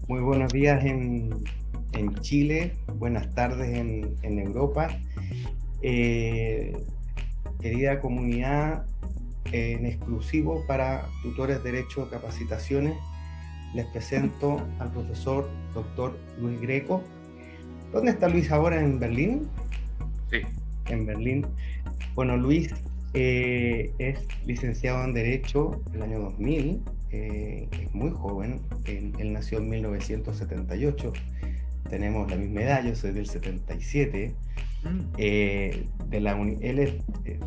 Muy buenos días en Chile, buenas tardes en Europa. Eh, Querida comunidad, en exclusivo para tutores Derecho Capacitaciones, les presento al profesor doctor Luis Greco. ¿Dónde está Luis ahora? ¿En Berlín? Sí. En Berlín. Bueno, Luis es licenciado en Derecho el año 2000, es muy joven, él nació en 1978, tenemos la misma edad, yo soy del 77. Él es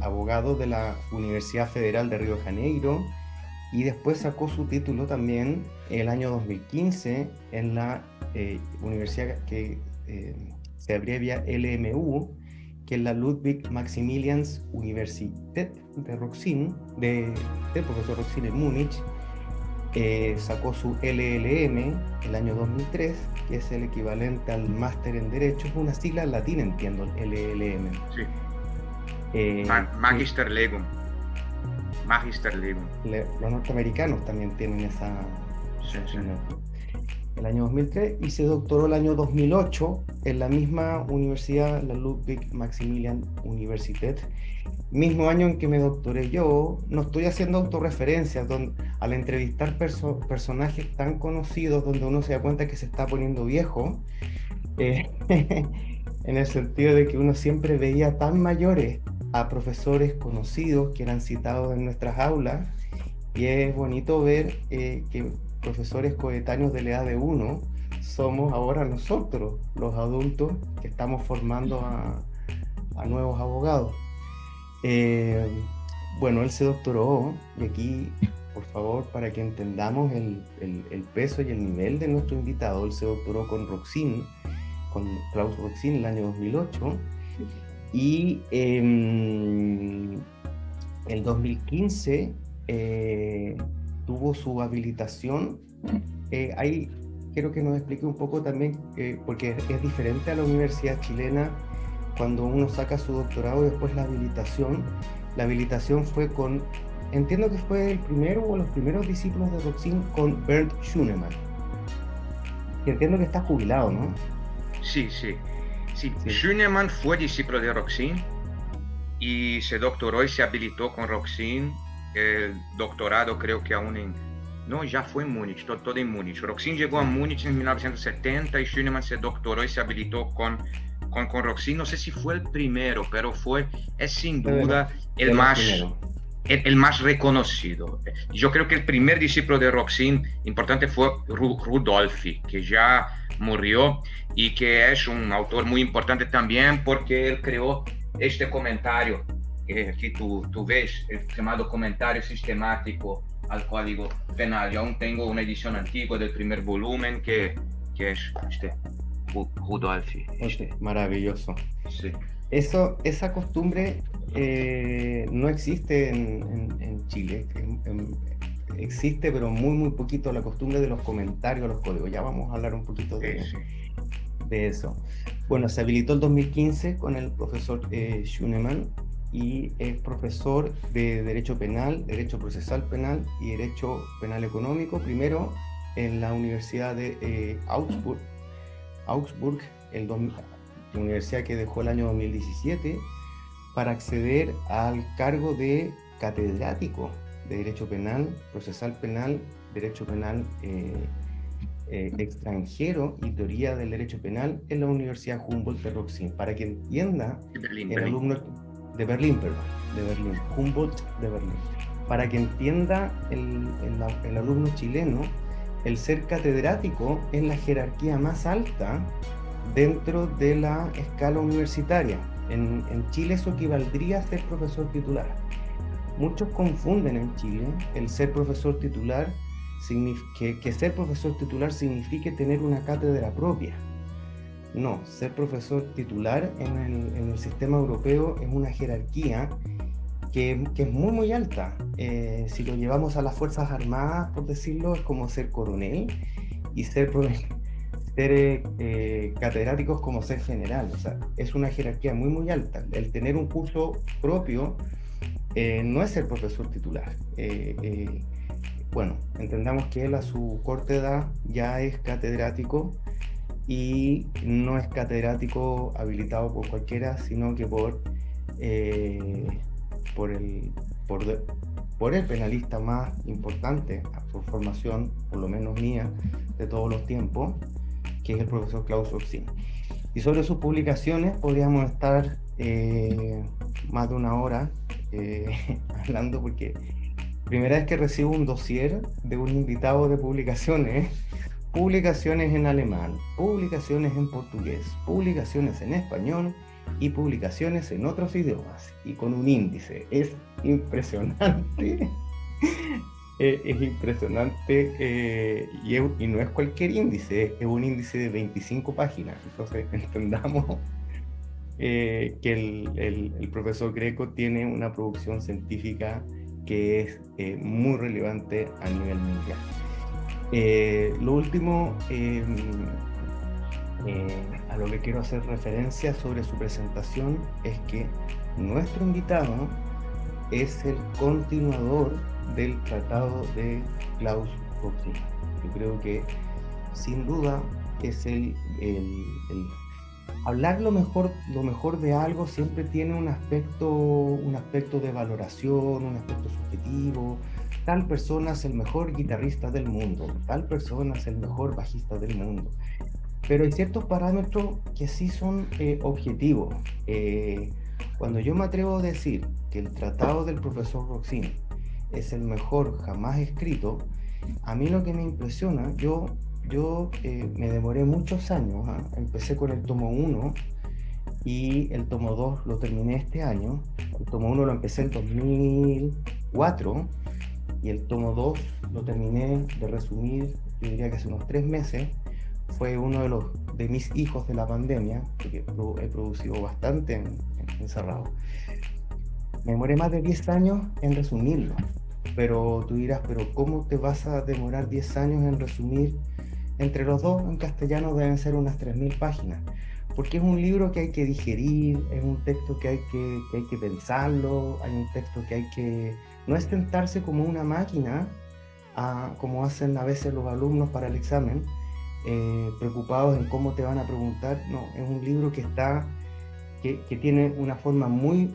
abogado de la Universidad Federal de Río de Janeiro y después sacó su título también el año 2015 en la universidad que se abrevia LMU, que es la Ludwig Maximilians Universität de Roxin, del profesor Roxin en Múnich. Sacó su LLM el año 2003, que es el equivalente al máster en Derecho, es una sigla en latín, entiendo, LLM. Sí. Eh, Magister Legum. Magister Legum. los norteamericanos también tienen esa Sí. el año 2003, y se doctoró el año 2008 en la misma universidad, la Ludwig Maximilian Universität, mismo año en que me doctoré yo. No estoy haciendo autorreferencias, al entrevistar personajes tan conocidos, donde uno se da cuenta que se está poniendo viejo, en el sentido de que uno siempre veía tan mayores a profesores conocidos que eran citados en nuestras aulas, y es bonito ver que profesores coetáneos de la edad de uno somos ahora nosotros, los adultos, que estamos formando a nuevos abogados. Bueno, él se doctoró, y aquí, por favor, para que entendamos el peso y el nivel de nuestro invitado, él se doctoró con Roxin, con Klaus Roxin, en el año 2008, y el 2015 tuvo su habilitación. Ahí quiero que nos explique un poco también, porque es diferente a la universidad chilena cuando uno saca su doctorado y después la habilitación. La habilitación fue con, entiendo que fue el primero o los primeros discípulos de Roxin, con Bernd Schunemann, que entiendo que está jubilado, ¿no? Sí. Schunemann fue discípulo de Roxin y se doctoró y se habilitó con Roxin. El doctorado creo que aún no, ya fue en Múnich, todo en Múnich. Roxin llegó a Múnich en 1970 y Schunemann se doctoró y se habilitó con Roxin. No sé si fue el primero, pero es sin duda el más reconocido. Yo creo que el primer discípulo de Roxin importante fue Rudolphi, que ya murió y que es un autor muy importante también porque él creó este comentario que aquí tú ves, el llamado comentario sistemático al Código Penal. Yo aún tengo una edición antigua del primer volumen que es Rudolphi. Maravilloso. Sí. Esa costumbre no existe en Chile. Existe, pero muy poquito, la costumbre de los comentarios a los códigos. Ya vamos a hablar un poquito de eso. Bueno, se habilitó el 2015 con el profesor Schunemann, y es profesor de Derecho Penal, Derecho Procesal Penal y Derecho Penal Económico, primero en la Universidad de Augsburg, la universidad que dejó el año 2017, para acceder al cargo de catedrático de Derecho Penal, Procesal Penal, Derecho Penal extranjero y Teoría del Derecho Penal en la Universidad Humboldt de Roxin. Para que entienda alumno de Berlín, Humboldt de Berlín. Para que entienda el alumno chileno, el ser catedrático es la jerarquía más alta dentro de la escala universitaria. En Chile eso equivaldría a ser profesor titular. Muchos confunden en Chile el ser profesor titular, que ser profesor titular signifique tener una cátedra propia. No, ser profesor titular en el sistema europeo es una jerarquía que es muy alta. Si lo llevamos a las Fuerzas Armadas, por decirlo, es como ser coronel, y ser catedráticos como ser general. O sea, es una jerarquía muy alta. El tener un curso propio no es ser profesor titular. bueno, entendamos que él a su corta edad ya es catedrático y no es catedrático habilitado por cualquiera, sino que por el penalista más importante por formación, por lo menos mía, de todos los tiempos, que es el profesor Klaus Roxin. Y sobre sus publicaciones podríamos estar más de una hora hablando, porque primera vez que recibo un dossier de un invitado de publicaciones en alemán, publicaciones en portugués, publicaciones en español y publicaciones en otros idiomas, y con un índice. Es impresionante. Es impresionante, y no es cualquier índice, es un índice de 25 páginas. Entonces entendamos que el profesor Greco tiene una producción científica que es muy relevante a nivel mundial. Lo último a lo que quiero hacer referencia sobre su presentación es que nuestro invitado es el continuador del tratado de Klaus Roxin. Yo creo que sin duda es hablar lo mejor de algo siempre tiene un aspecto de valoración, un aspecto subjetivo. Tal persona es el mejor guitarrista del mundo, tal persona es el mejor bajista del mundo. Pero hay ciertos parámetros que sí son objetivos. Cuando yo me atrevo a decir que el tratado del profesor Roxin es el mejor jamás escrito, a mí lo que me impresiona, yo me demoré muchos años, empecé con el tomo 1 y el tomo 2 lo terminé este año. El tomo 1 lo empecé en 2004 y el tomo 2 lo terminé de resumir, yo diría que hace unos 3 meses. Fue uno de mis hijos de la pandemia, porque he producido bastante encerrado. Me demoré más de 10 años en resumirlo, pero tú dirás, pero ¿cómo te vas a demorar 10 años en resumir? Entre los dos, en castellano deben ser unas 3.000 páginas, porque es un libro que hay que digerir, es un texto que hay que pensarlo, hay un texto que hay que... No es sentarse como una máquina, como hacen a veces los alumnos para el examen, preocupados en cómo te van a preguntar. No, es un libro que tiene una forma muy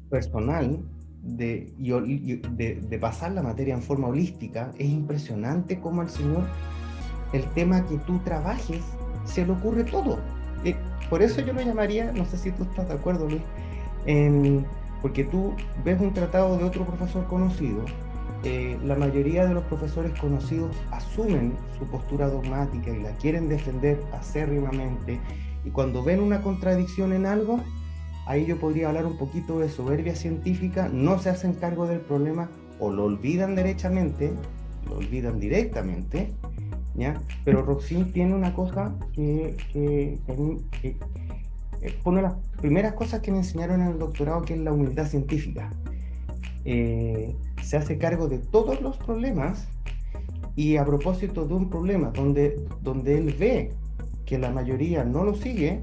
personal de pasar la materia en forma holística. Es impresionante cómo al señor, el tema que tú trabajes, se le ocurre todo. Por eso yo lo llamaría, no sé si tú estás de acuerdo, Luis, porque tú ves un tratado de otro profesor conocido. La mayoría de los profesores conocidos asumen su postura dogmática y la quieren defender acérrimamente, y cuando ven una contradicción en algo, ahí yo podría hablar un poquito de soberbia científica. No se hacen cargo del problema, o lo olvidan derechamente, lo olvidan directamente, ¿ya? Pero Roxin tiene una cosa que fue una de las primeras cosas que me enseñaron en el doctorado, que es la humildad científica. Se hace cargo de todos los problemas, y a propósito de un problema donde él ve que la mayoría no lo sigue,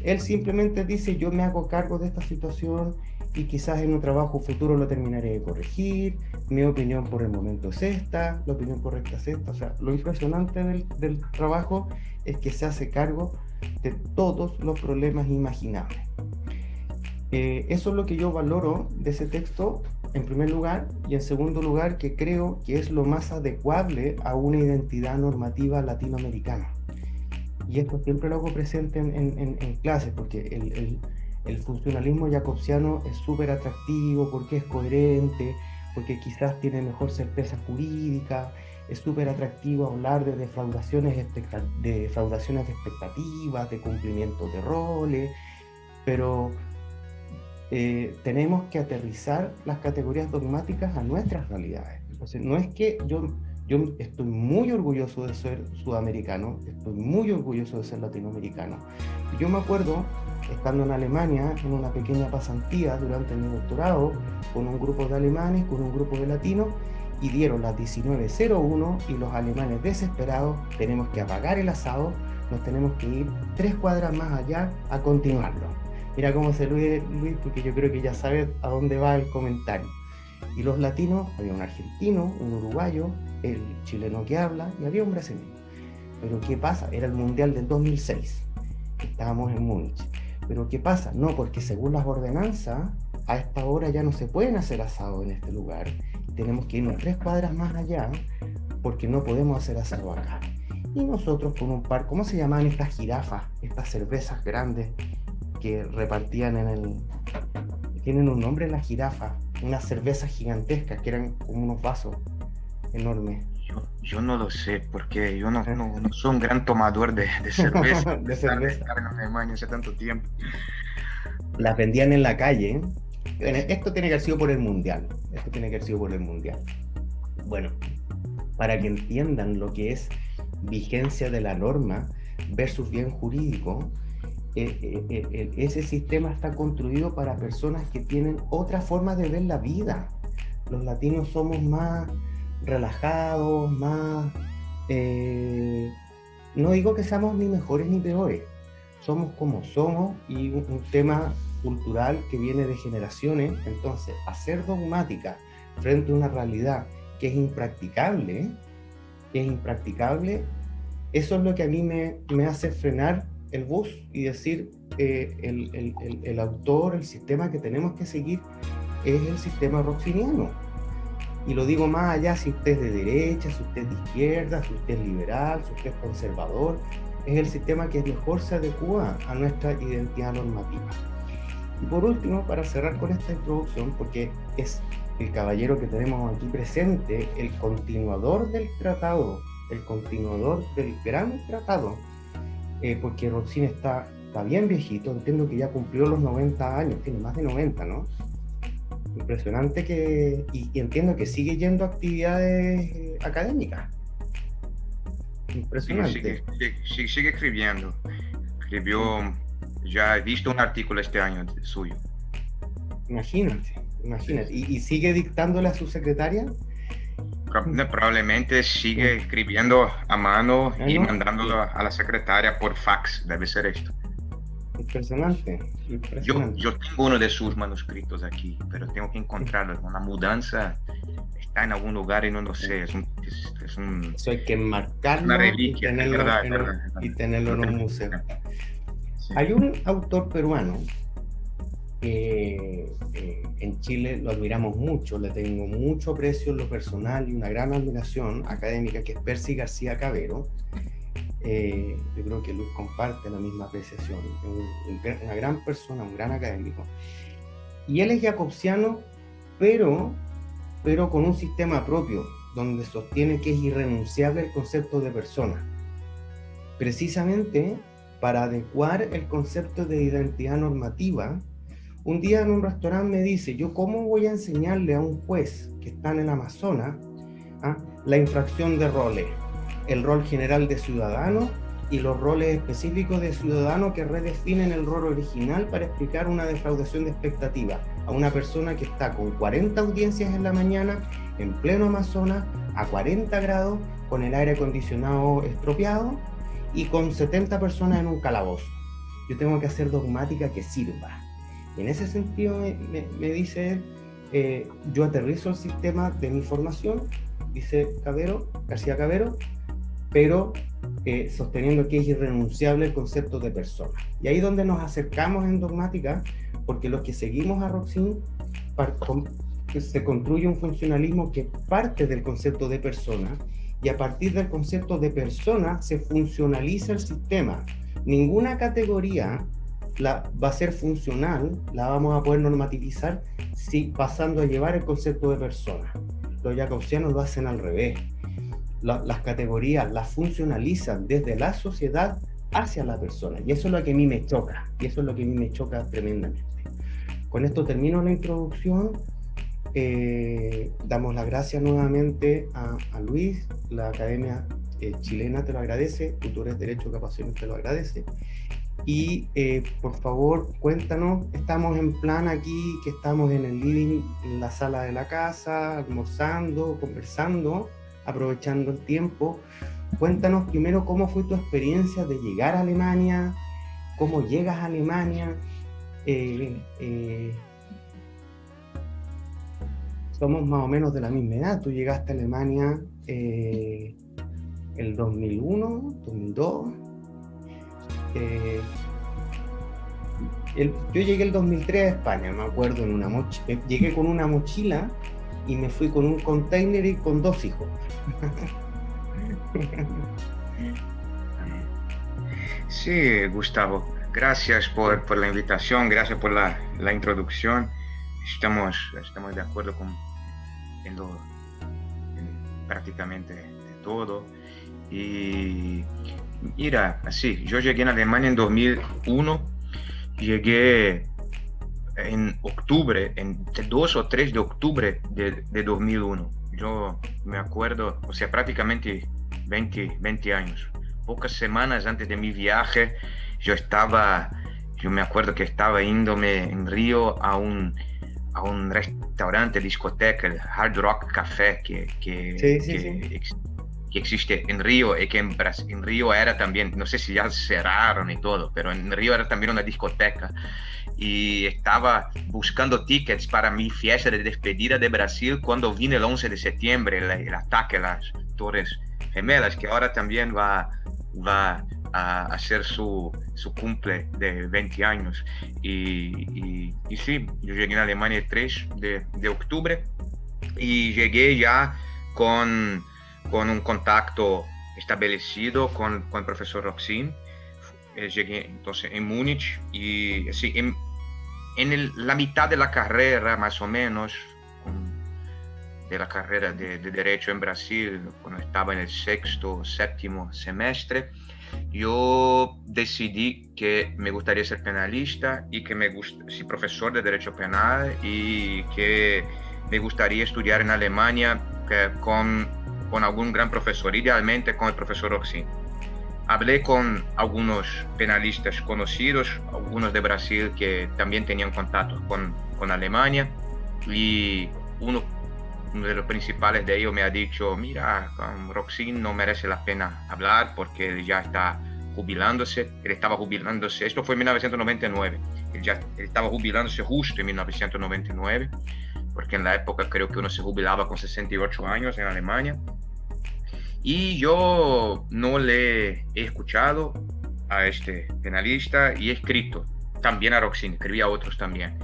él simplemente dice: yo me hago cargo de esta situación y quizás en un trabajo futuro lo terminaré de corregir, mi opinión por el momento es esta, la opinión correcta es esta. O sea, lo impresionante del trabajo es que se hace cargo de todos los problemas imaginables. Eso es lo que yo valoro de ese texto, en primer lugar, y en segundo lugar, que creo que es lo más adecuable a una identidad normativa latinoamericana. Y esto siempre lo hago presente en clases, porque el funcionalismo jacobsiano es súper atractivo, porque es coherente, porque quizás tiene mejor certeza jurídica. Es súper atractivo hablar de defraudaciones de expectativas, de cumplimiento de roles, pero tenemos que aterrizar las categorías dogmáticas a nuestras realidades. Entonces, no es que yo estoy muy orgulloso de ser sudamericano, estoy muy orgulloso de ser latinoamericano. Yo me acuerdo, estando en Alemania, en una pequeña pasantía durante mi doctorado, con un grupo de alemanes, con un grupo de latinos, y dieron las 19:01 y los alemanes desesperados: tenemos que apagar el asado, nos tenemos que ir 3 cuadras más allá a continuarlo. Mira cómo se Luis, porque yo creo que ya sabes a dónde va el comentario. Y los latinos, había un argentino, un uruguayo, el chileno que habla, y había un brasileño. Pero ¿qué pasa? Era el Mundial del 2006. Estábamos en Múnich. Pero ¿qué pasa? No, porque según las ordenanzas, a esta hora ya no se pueden hacer asados en este lugar. Tenemos que irnos 3 cuadras más allá, porque no podemos hacer asado acá. Y nosotros con un par, ¿cómo se llamaban estas jirafas? Estas cervezas grandes que repartían en el... Tienen un nombre las jirafas, unas cervezas gigantescas que eran como unos vasos enormes. Yo no lo sé, porque yo no soy un gran tomador de cerveza. De cerveza. Estar en Alemania hace tanto tiempo. Las vendían en la calle. Esto tiene que haber sido por el Mundial. Bueno, para que entiendan lo que es vigencia de la norma versus bien jurídico, ese sistema está construido para personas que tienen otra forma de ver la vida. Los latinos somos más relajados, más... no digo que seamos ni mejores ni peores, somos como somos, y un tema cultural que viene de generaciones. Entonces, hacer dogmática frente a una realidad que es impracticable, eso es lo que a mí me hace frenar el bus y decir, el autor, el sistema que tenemos que seguir es el sistema roxiniano. Y lo digo más allá, si usted es de derecha, si usted es de izquierda, si usted es liberal, si usted es conservador, es el sistema que mejor se adecua a nuestra identidad normativa. Y por último, para cerrar con esta introducción, porque es el caballero que tenemos aquí presente, el continuador del tratado, el continuador del gran tratado, porque Roxin está bien viejito, entiendo que ya cumplió los 90 años, tiene más de 90, ¿no? Impresionante y entiendo que sigue yendo a actividades académicas. Impresionante. Sigue escribiendo. Escribió, ya he visto un artículo este año suyo. Imagínate. ¿Y sigue dictándole a su secretaria? Probablemente sigue escribiendo a mano y mandándolo a la secretaria por fax, debe ser esto. Impresionante. Yo tengo uno de sus manuscritos aquí, pero tengo que encontrarlo. Una mudanza está en algún lugar y no lo sé. Eso hay que enmarcarlo, una reliquia, y tenerlo en un museo. Sí. Hay un autor peruano que en Chile lo admiramos mucho, le tengo mucho aprecio en lo personal y una gran admiración académica, que es Percy García Cavero. Yo creo que Luis comparte la misma apreciación, una gran persona, un gran académico, y él es jacobsiano, pero con un sistema propio, donde sostiene que es irrenunciable el concepto de persona, precisamente para adecuar el concepto de identidad normativa. Un día en un restaurante me dice, yo cómo voy a enseñarle a un juez que está en el Amazonas la infracción de roles, el rol general de ciudadano y los roles específicos de ciudadano que redefinen el rol original para explicar una defraudación de expectativa a una persona que está con 40 audiencias en la mañana, en pleno Amazonas, a 40 grados, con el aire acondicionado estropeado y con 70 personas en un calabozo. Yo tengo que hacer dogmática que sirva. Y en ese sentido me dice él, yo aterrizo el sistema de mi formación, dice García Cavero, pero sosteniendo que es irrenunciable el concepto de persona. Y ahí es donde nos acercamos en dogmática, porque los que seguimos a Roxin, se construye un funcionalismo que parte del concepto de persona, y a partir del concepto de persona se funcionaliza el sistema. Ninguna categoría va a ser funcional, la vamos a poder normativizar pasando a llevar el concepto de persona. Los jacobsianos lo hacen al revés. Las categorías las funcionalizan desde la sociedad hacia la persona, y eso es lo que a mí me choca, tremendamente. Con esto termino la introducción. Damos las gracias nuevamente a Luis, la Academia Chilena te lo agradece, Tutores Derecho Capaciones te lo agradece, y por favor cuéntanos, estamos en plan aquí, que estamos en el living, en la sala de la casa, almorzando, conversando, aprovechando el tiempo. Cuéntanos primero cómo fue tu experiencia de llegar a Alemania, cómo llegas a Alemania, somos más o menos de la misma edad. Tú llegaste a Alemania el 2001, 2002. Yo llegué el 2003 a España, me acuerdo, en una llegué con una mochila y me fui con un container y con 2 hijos. Sí, Gustavo, gracias por la invitación, gracias por la introducción. Estamos de acuerdo en prácticamente de todo. Y mira, así, yo llegué en Alemania en 2001, llegué en octubre, en 2 o 3 de octubre de 2001. Yo me acuerdo, o sea, prácticamente 20 años. Pocas semanas antes de mi viaje, yo me acuerdo que estaba yéndome en Río a un restaurante, discoteca, el Hard Rock Café, que existe en Río, y que en Río era también, no sé si ya cerraron y todo, pero en Río era también una discoteca. Y estaba buscando tickets para mi fiesta de despedida de Brasil cuando vino el 11 de septiembre, el ataque a las Torres Gemelas, que ahora también va a hacer su cumple de 20 años. Y sí, yo llegué a Alemania el 3 de octubre y llegué ya con un contacto establecido con el profesor Roxin. Llegué entonces en Múnich y sí, en la mitad de la carrera más o menos, de la carrera de Derecho en Brasil, cuando estaba en el 6º, 7º semestre, yo decidí que me gustaría ser penalista y que sí, profesor de Derecho Penal, y que me gustaría estudiar en Alemania con algún gran profesor, idealmente con el profesor Roxin. Hablé con algunos penalistas conocidos, algunos de Brasil que también tenían contactos con Alemania, y uno de los principales de ellos me ha dicho: mira, con Roxin no merece la pena hablar porque él ya está jubilándose. Él estaba jubilándose, esto fue en 1999, él estaba jubilándose justo en 1999, porque en la época creo que uno se jubilaba con 68 años en Alemania. Y yo no le he escuchado a este penalista y he escrito también a Roxin, escribí a otros también,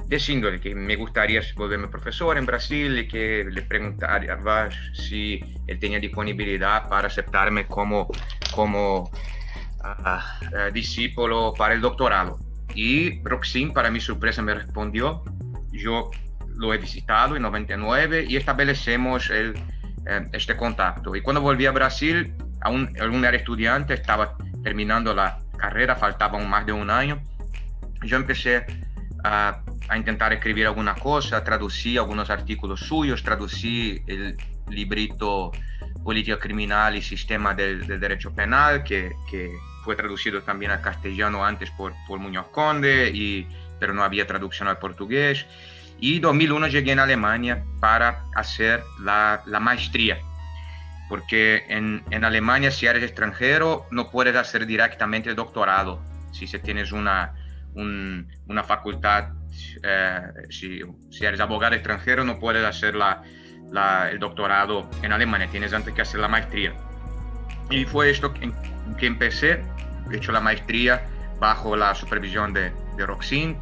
diciéndole que me gustaría volverme profesor en Brasil y que le preguntaría si él tenía disponibilidad para aceptarme como discípulo para el doctorado. Y Roxin, para mi sorpresa, me respondió. Yo lo he visitado en 99 y establecemos este contacto. Y cuando volví a Brasil, aún era estudiante, estaba terminando la carrera, faltaba más de un año. Yo empecé a intentar escribir alguna cosa, traducí algunos artículos suyos, traducí el librito Política Criminal y Sistema del Derecho Penal, que fue traducido también al castellano antes por Muñoz Conde, pero no había traducción al portugués. Y en 2001 llegué en Alemania para hacer la maestría, porque en Alemania, si eres extranjero, no puedes hacer directamente el doctorado. Si tienes una facultad, si eres abogado extranjero, no puedes hacer el doctorado en Alemania, tienes antes que hacer la maestría. Y fue esto que empecé. He hecho la maestría bajo la supervisión de Roxin,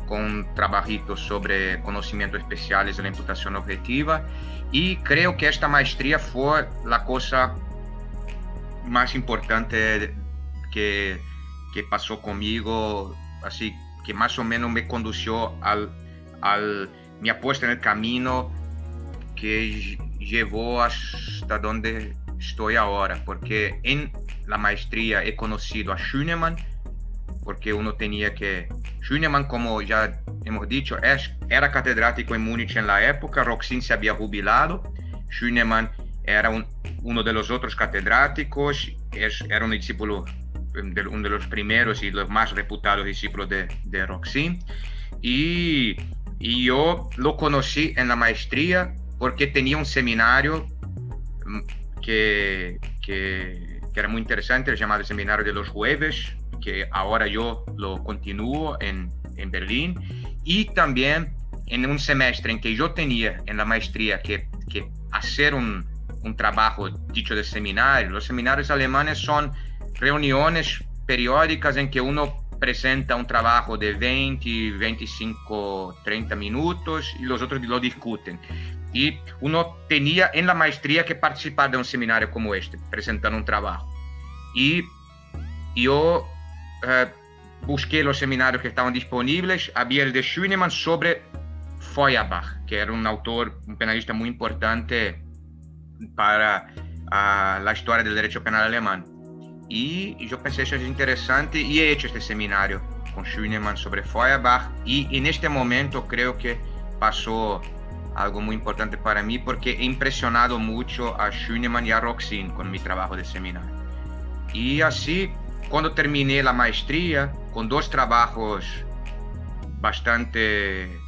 con trabajitos sobre conocimientos especiales de la imputación objetiva, y creo que esta maestría fue la cosa más importante que pasó conmigo, así que más o menos me condució mi apuesta en el camino que llevó hasta donde estoy ahora, porque en la maestría he conocido a Schünemann, porque uno tenía que... Schünemann, como ya hemos dicho, era catedrático en Múnich en la época. Roxin se había jubilado. Schünemann era uno de los otros catedráticos, era un discípulo, uno de los primeros y los más reputados discípulos de Roxin. Y yo lo conocí en la maestría porque tenía un seminario que era muy interesante, llamado el Seminario de los Jueves, que ahora yo lo continúo en Berlín, y también en un semestre en que yo tenía en la maestría que hacer un trabajo dicho de seminario. Los seminarios alemanes son reuniones periódicas en que uno presenta un trabajo de 20, 25, 30 minutos y los otros lo discuten. Y uno tenía en la maestría que participar de un seminario como este, presentando un trabajo. Y yo busqué los seminarios que estaban disponibles. Había el de Schünemann sobre Feuerbach, que era un autor, un penalista muy importante para la historia del derecho penal alemán. Y yo pensé, eso es interesante, y he hecho este seminario con Schünemann sobre Feuerbach, y en este momento creo que pasó algo muy importante para mí, porque he impresionado mucho a Schünemann y a Roxin con mi trabajo de seminario. Y así, cuando terminé la maestría, con dos trabajos bastante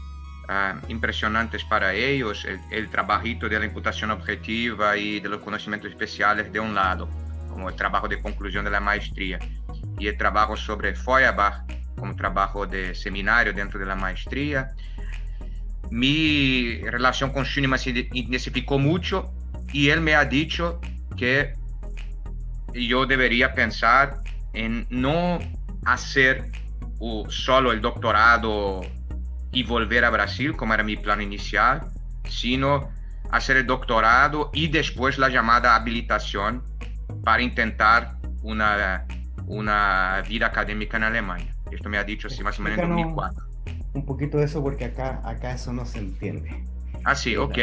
impresionantes para ellos, el trabajito de la imputación objetiva y de los conocimientos especiales de un lado, como el trabajo de conclusión de la maestría, y el trabajo sobre Feuerbach como trabajo de seminario dentro de la maestría, mi relación con Schünemann se intensificó mucho, y él me ha dicho que yo debería pensar en no hacer solo el doctorado y volver a Brasil, como era mi plan inicial, sino hacer el doctorado y después la llamada habilitación para intentar una vida académica en Alemania. Esto me ha dicho así más o menos en 2004. Un poquito de eso, porque acá eso no se entiende. Así, ok.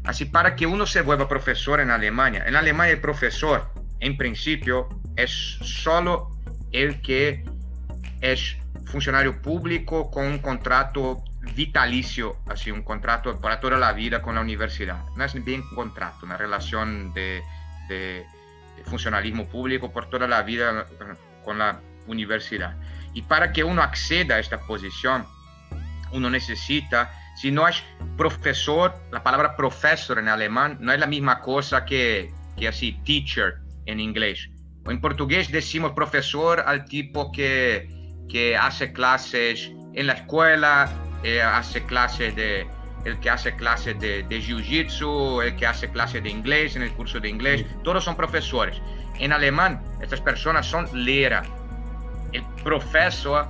Así, para que uno se vuelva profesor en Alemania el profesor, en principio, es solo el que es funcionario público con un contrato vitalicio, así un contrato para toda la vida con la universidad. No es bien un contrato, una relación de funcionalismo público por toda la vida con la universidad. Y para que uno acceda a esta posición, uno necesita, si no es profesor, la palabra professor en alemán no es la misma cosa que así teacher en inglés. O en portugués decimos profesor al tipo que hace clases en la escuela, hace clases el que hace clases de jiu-jitsu, el que hace clases de inglés en el curso de inglés, todos son profesores. En alemán, estas personas son Lehrer. El profesor,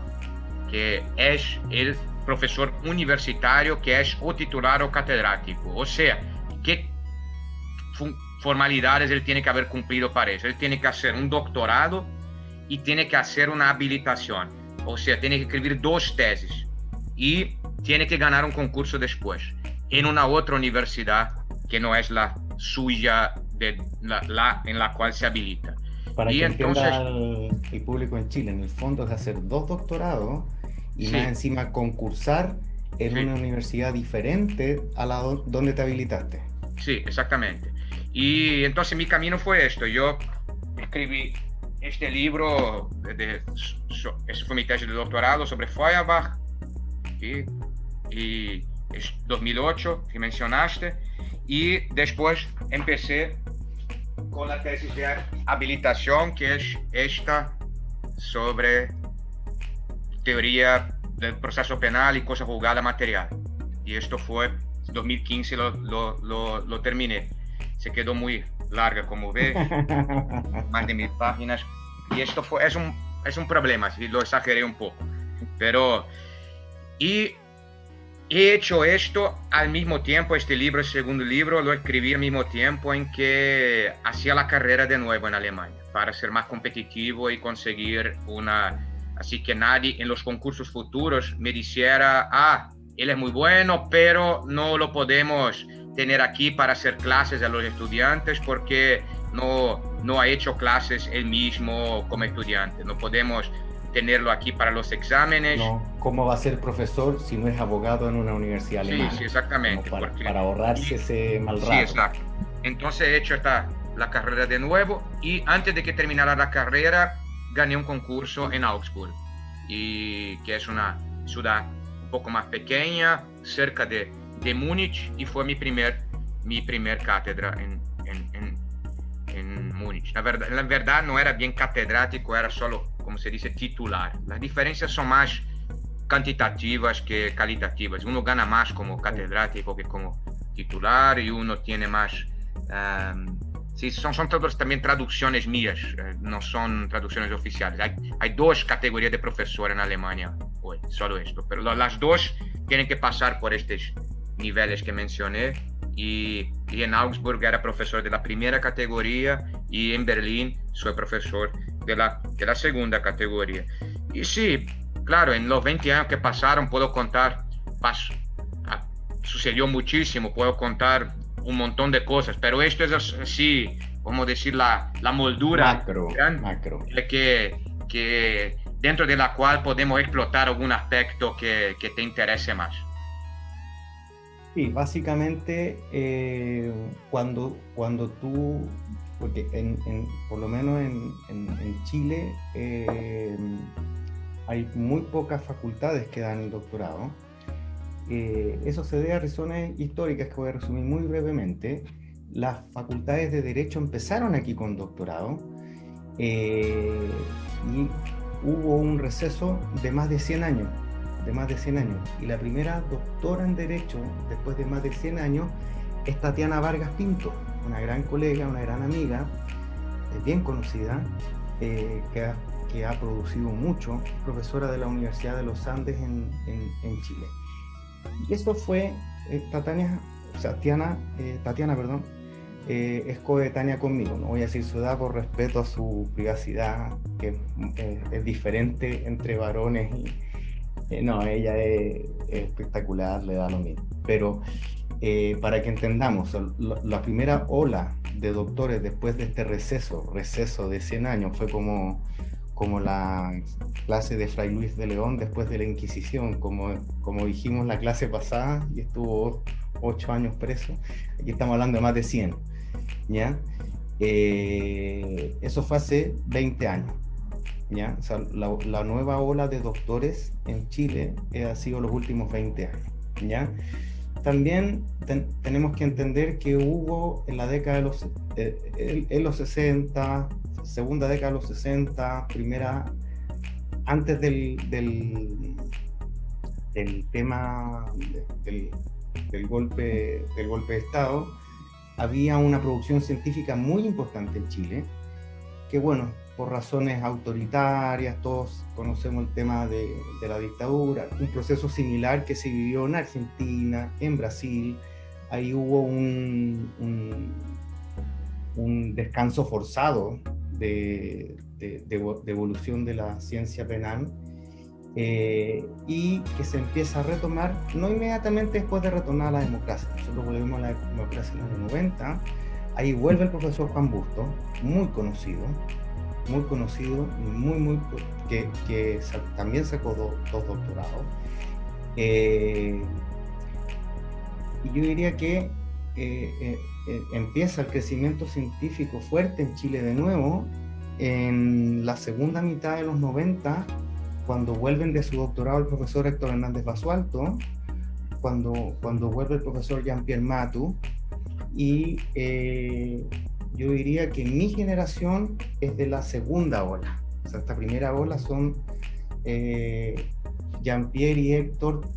que es el profesor universitario, que es o titular o catedrático. O sea, ¿qué formalidades él tiene que haber cumplido para eso? Él tiene que hacer un doctorado y tiene que hacer una habilitación. O sea, tiene que escribir 2 tesis y tiene que ganar un concurso después en una otra universidad que no es la suya, en la cual se habilita. Para que entienda el público en Chile, en el fondo es hacer 2 doctorados y más encima concursar en una universidad diferente a la donde te habilitaste. Sí, exactamente. Y entonces mi camino fue esto. Yo escribí este libro, esa fue mi tesis de doctorado sobre Feuerbach, y es 2008 que mencionaste, y después empecé con la tesis de habilitación, que es esta sobre teoría del proceso penal y cosa juzgada material. Y esto fue 2015, lo terminé. Se quedó muy larga, como ves, más de 1000 páginas. Y esto es un problema, si lo exageré un poco. Pero, y he hecho esto al mismo tiempo, este libro, el segundo libro, lo escribí al mismo tiempo en que hacía la carrera de nuevo en Alemania, para ser más competitivo y conseguir así que nadie en los concursos futuros me dijera, él es muy bueno, pero no lo podemos tener aquí para hacer clases a los estudiantes porque no ha hecho clases él mismo como estudiante. No podemos tenerlo aquí para los exámenes. No, ¿cómo va a ser profesor si no es abogado en una universidad alemana? Sí, exactamente. Para ahorrarse ese mal rato. Sí, exacto. Entonces he hecho la carrera de nuevo, y antes de que terminara la carrera gané un concurso en Augsburg, y que es una ciudad un poco más pequeña, cerca de Múnich, y fue mi primer cátedra en Múnich. La verdad no era bien catedrático, era solo como como se dice, titular. Las diferencias son más cuantitativas que calitativas. Uno gana más como catedrático que como titular y uno tiene más... sí, son todas también traducciones mías, no son traducciones oficiales. Hay dos categorías de profesor en Alemania hoy, solo esto. Pero las dos tienen que pasar por estos niveles que mencioné. Y en Augsburg era profesor de la primera categoría y en Berlín soy profesor de la segunda categoría. Y sí, claro, en los 20 años que pasaron puedo contar, sucedió muchísimo, puedo contar un montón de cosas, pero esto es así, vamos a decir, la moldura macro. Que dentro de la cual podemos explotar algún aspecto que te interese más. Sí, básicamente cuando tú, porque por lo menos en Chile hay muy pocas facultades que dan el doctorado. Eso se debe a razones históricas que voy a resumir muy brevemente. Las facultades de Derecho empezaron aquí con doctorado y hubo un receso de más de 100 años. Y la primera doctora en Derecho, después de más de 100 años, es Tatiana Vargas Pinto, una gran colega, una gran amiga, bien conocida, que ha producido mucho, profesora de la Universidad de los Andes en Chile. Y eso fue, Tatiana, es coetánea conmigo. No voy a decir su edad por respeto a su privacidad, que es diferente entre varones y... no, ella es espectacular, le da lo mismo. Pero para que entendamos, la primera ola de doctores después de este receso de 100 años fue como la clase de Fray Luis de León después de la Inquisición, como dijimos la clase pasada, y estuvo 8 años preso. Aquí estamos hablando de más de 100, ¿ya? Eso fue hace 20 años. ¿Ya? O sea, la nueva ola de doctores en Chile ha sido los últimos 20 años, ¿ya? También tenemos que entender que hubo en la década de los 60, segunda década de los 60, primera, antes del tema del golpe de Estado, había una producción científica muy importante en Chile, que bueno, por razones autoritarias, todos conocemos el tema de la dictadura, un proceso similar que se vivió en Argentina, en Brasil. Ahí hubo un descanso forzado de evolución de la ciencia penal, y que se empieza a retomar, no inmediatamente después de retornar a la democracia. Nosotros volvemos a la democracia en los años 90, ahí vuelve el profesor Juan Busto, muy conocido, que también sacó dos doctorados. Y yo diría que empieza el crecimiento científico fuerte en Chile de nuevo en la segunda mitad de los 90, cuando vuelven de su doctorado el profesor Héctor Hernández Basualto, cuando vuelve el profesor Jean-Pierre Matou, y yo diría que mi generación es de la segunda ola. O sea, esta primera ola son Jean-Pierre y Héctor,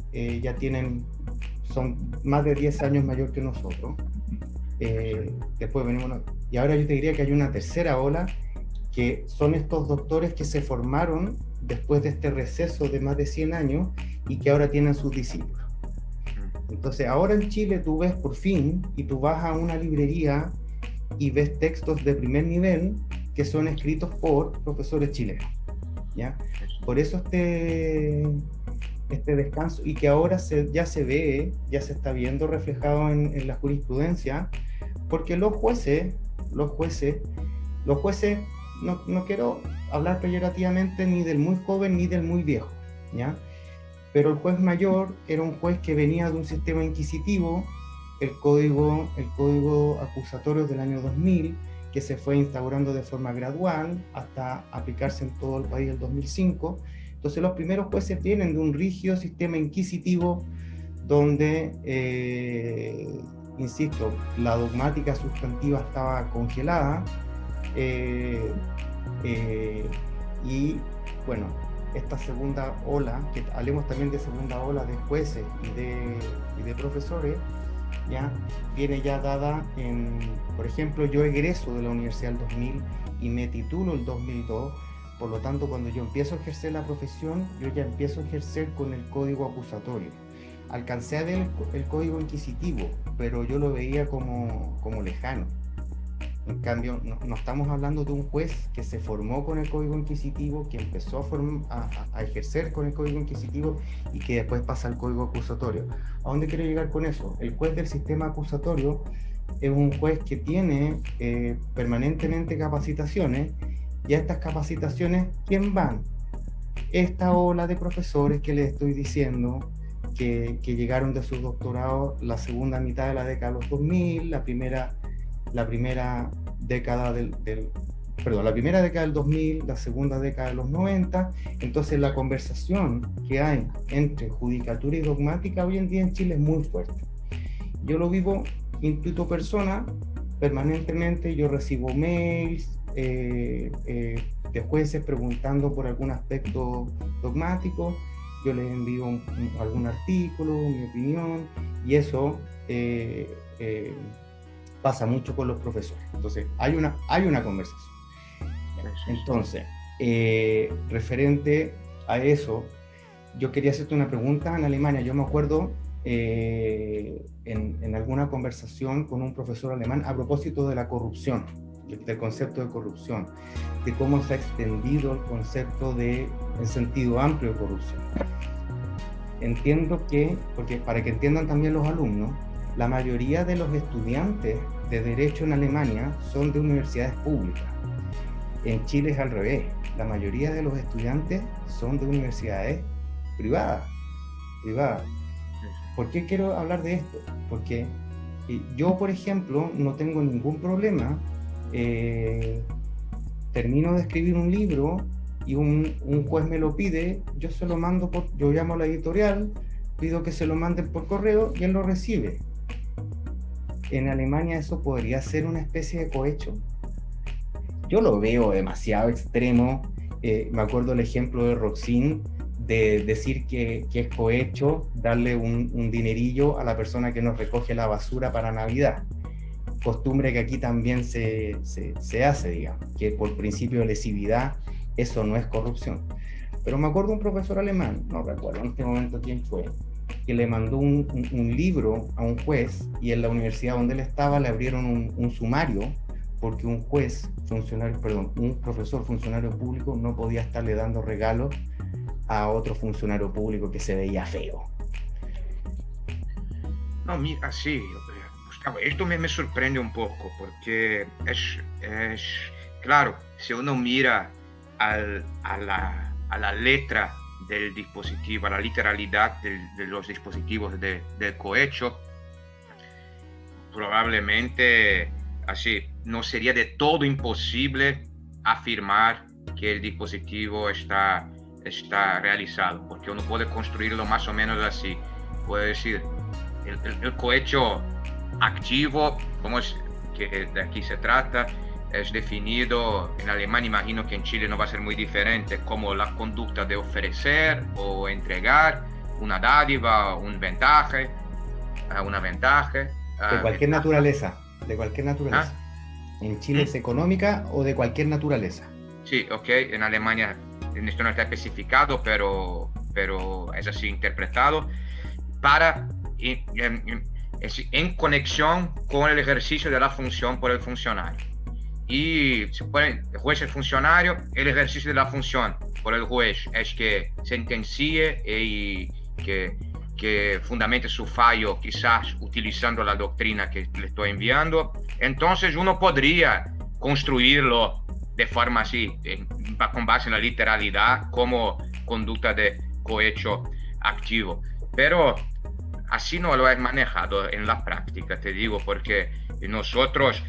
son más de 10 años mayor que nosotros. Después venimos, y ahora yo te diría que hay una tercera ola, que son estos doctores que se formaron después de este receso de más de 100 años y que ahora tienen sus discípulos. Entonces ahora en Chile tú ves por fin, y tú vas a una librería y ves textos de primer nivel que son escritos por profesores chilenos, ¿ya? Por eso este descanso, y que ahora ya se está viendo reflejado en la jurisprudencia, porque los jueces, no quiero hablar peyorativamente ni del muy joven ni del muy viejo, ¿ya? Pero el juez mayor era un juez que venía de un sistema inquisitivo, el código acusatorio del año 2000, que se fue instaurando de forma gradual hasta aplicarse en todo el país el 2005. Entonces los primeros jueces vienen de un rígido sistema inquisitivo donde, insisto, la dogmática sustantiva estaba congelada, y bueno, esta segunda ola, que hablemos también de segunda ola de jueces y de profesores, ya viene ya dada por ejemplo, yo egreso de la universidad del 2000 y me titulo el 2002, por lo tanto, cuando yo empiezo a ejercer la profesión, yo ya empiezo a ejercer con el código acusatorio. Alcancé a ver el código inquisitivo, pero yo lo veía como lejano. En cambio, no estamos hablando de un juez que se formó con el código inquisitivo, que empezó a ejercer con el código inquisitivo y que después pasa al código acusatorio. ¿A dónde quiero llegar con eso? El juez del sistema acusatorio es un juez que tiene permanentemente capacitaciones, y a estas capacitaciones, ¿quién van? Esta ola de profesores que les estoy diciendo, que llegaron de sus doctorados la segunda mitad de la década de los 2000, la primera década la primera década del 2000, la segunda década de los 90. Entonces la conversación que hay entre judicatura y dogmática hoy en día en Chile es muy fuerte. Yo lo vivo intuito persona, permanentemente yo recibo mails de jueces preguntando por algún aspecto dogmático, yo les envío algún artículo, mi opinión, y eso pasa mucho con los profesores. Entonces, hay una conversación. Entonces, referente a eso, yo quería hacerte una pregunta. En Alemania, yo me acuerdo en alguna conversación con un profesor alemán a propósito de la corrupción, del concepto de corrupción, de cómo se ha extendido el concepto en sentido amplio de corrupción. Entiendo porque para que entiendan también los alumnos, la mayoría de los estudiantes de Derecho en Alemania son de universidades públicas. En Chile es al revés. La mayoría de los estudiantes son de universidades privadas. ¿Por qué quiero hablar de esto? Porque yo, por ejemplo, no tengo ningún problema. Termino de escribir un libro y un juez me lo pide, yo se lo mando yo llamo a la editorial, pido que se lo manden por correo y él lo recibe. En Alemania eso podría ser una especie de cohecho. Yo lo veo demasiado extremo. Me acuerdo el ejemplo de Roxin, de decir que es cohecho darle un dinerillo a la persona que nos recoge la basura para Navidad. Costumbre que aquí también se hace, digamos, que por principio de lesividad eso no es corrupción. Pero me acuerdo un profesor alemán, no recuerdo en este momento quién fue, que le mandó un libro a un juez, y en la universidad donde él estaba le abrieron un sumario porque un profesor funcionario público no podía estarle dando regalos a otro funcionario público que se veía feo. No, mira, sí, Gustavo, esto me sorprende un poco, porque es claro, si uno mira a la letra del dispositivo, a la literalidad de los dispositivos del cohecho, probablemente así no sería de todo imposible afirmar que el dispositivo está realizado, porque uno puede construirlo más o menos así. Puede decir, el cohecho activo, como es que de aquí se trata, es definido en alemán, imagino que en Chile no va a ser muy diferente, como la conducta de ofrecer o entregar una dádiva, una ventaja. De cualquier naturaleza. ¿Ah? En Chile es económica o de cualquier naturaleza. Sí, ok, en Alemania esto no está especificado, pero es así interpretado, en conexión con el ejercicio de la función por el funcionario. Y el juez es funcionario, el ejercicio de la función por el juez es que sentencie y que fundamente su fallo, quizás utilizando la doctrina que le estoy enviando. Entonces uno podría construirlo de forma así, con base en la literalidad, como conducta de cohecho activo. Pero así no lo es manejado en la práctica, te digo, porque nosotros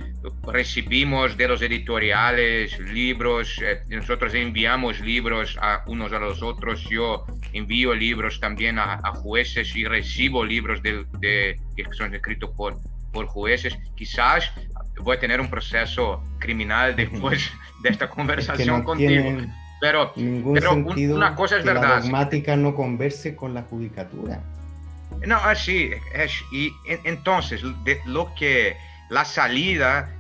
recibimos de los editoriales libros, nosotros enviamos libros a unos a los otros. Yo envío libros también a jueces y recibo libros que son escritos por jueces. Quizás voy a tener un proceso criminal después de esta conversación contigo. Pero, ningún sentido una cosa es que verdad. la dogmática no converse con la judicatura. No, así es. Y entonces, lo que la salida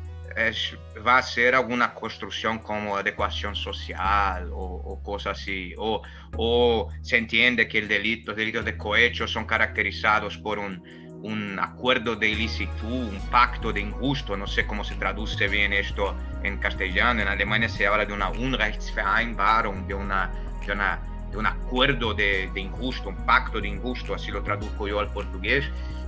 va a ser alguna construcción como adecuación social o cosas así, o se entiende que los delitos de cohecho son caracterizados por un acuerdo de ilicitud, un pacto de injusto, no sé cómo se traduce bien esto en castellano. En Alemania se habla de una Unrechtsvereinbarung, de un acuerdo de injusto, un pacto de injusto, así lo traduzco yo al portugués.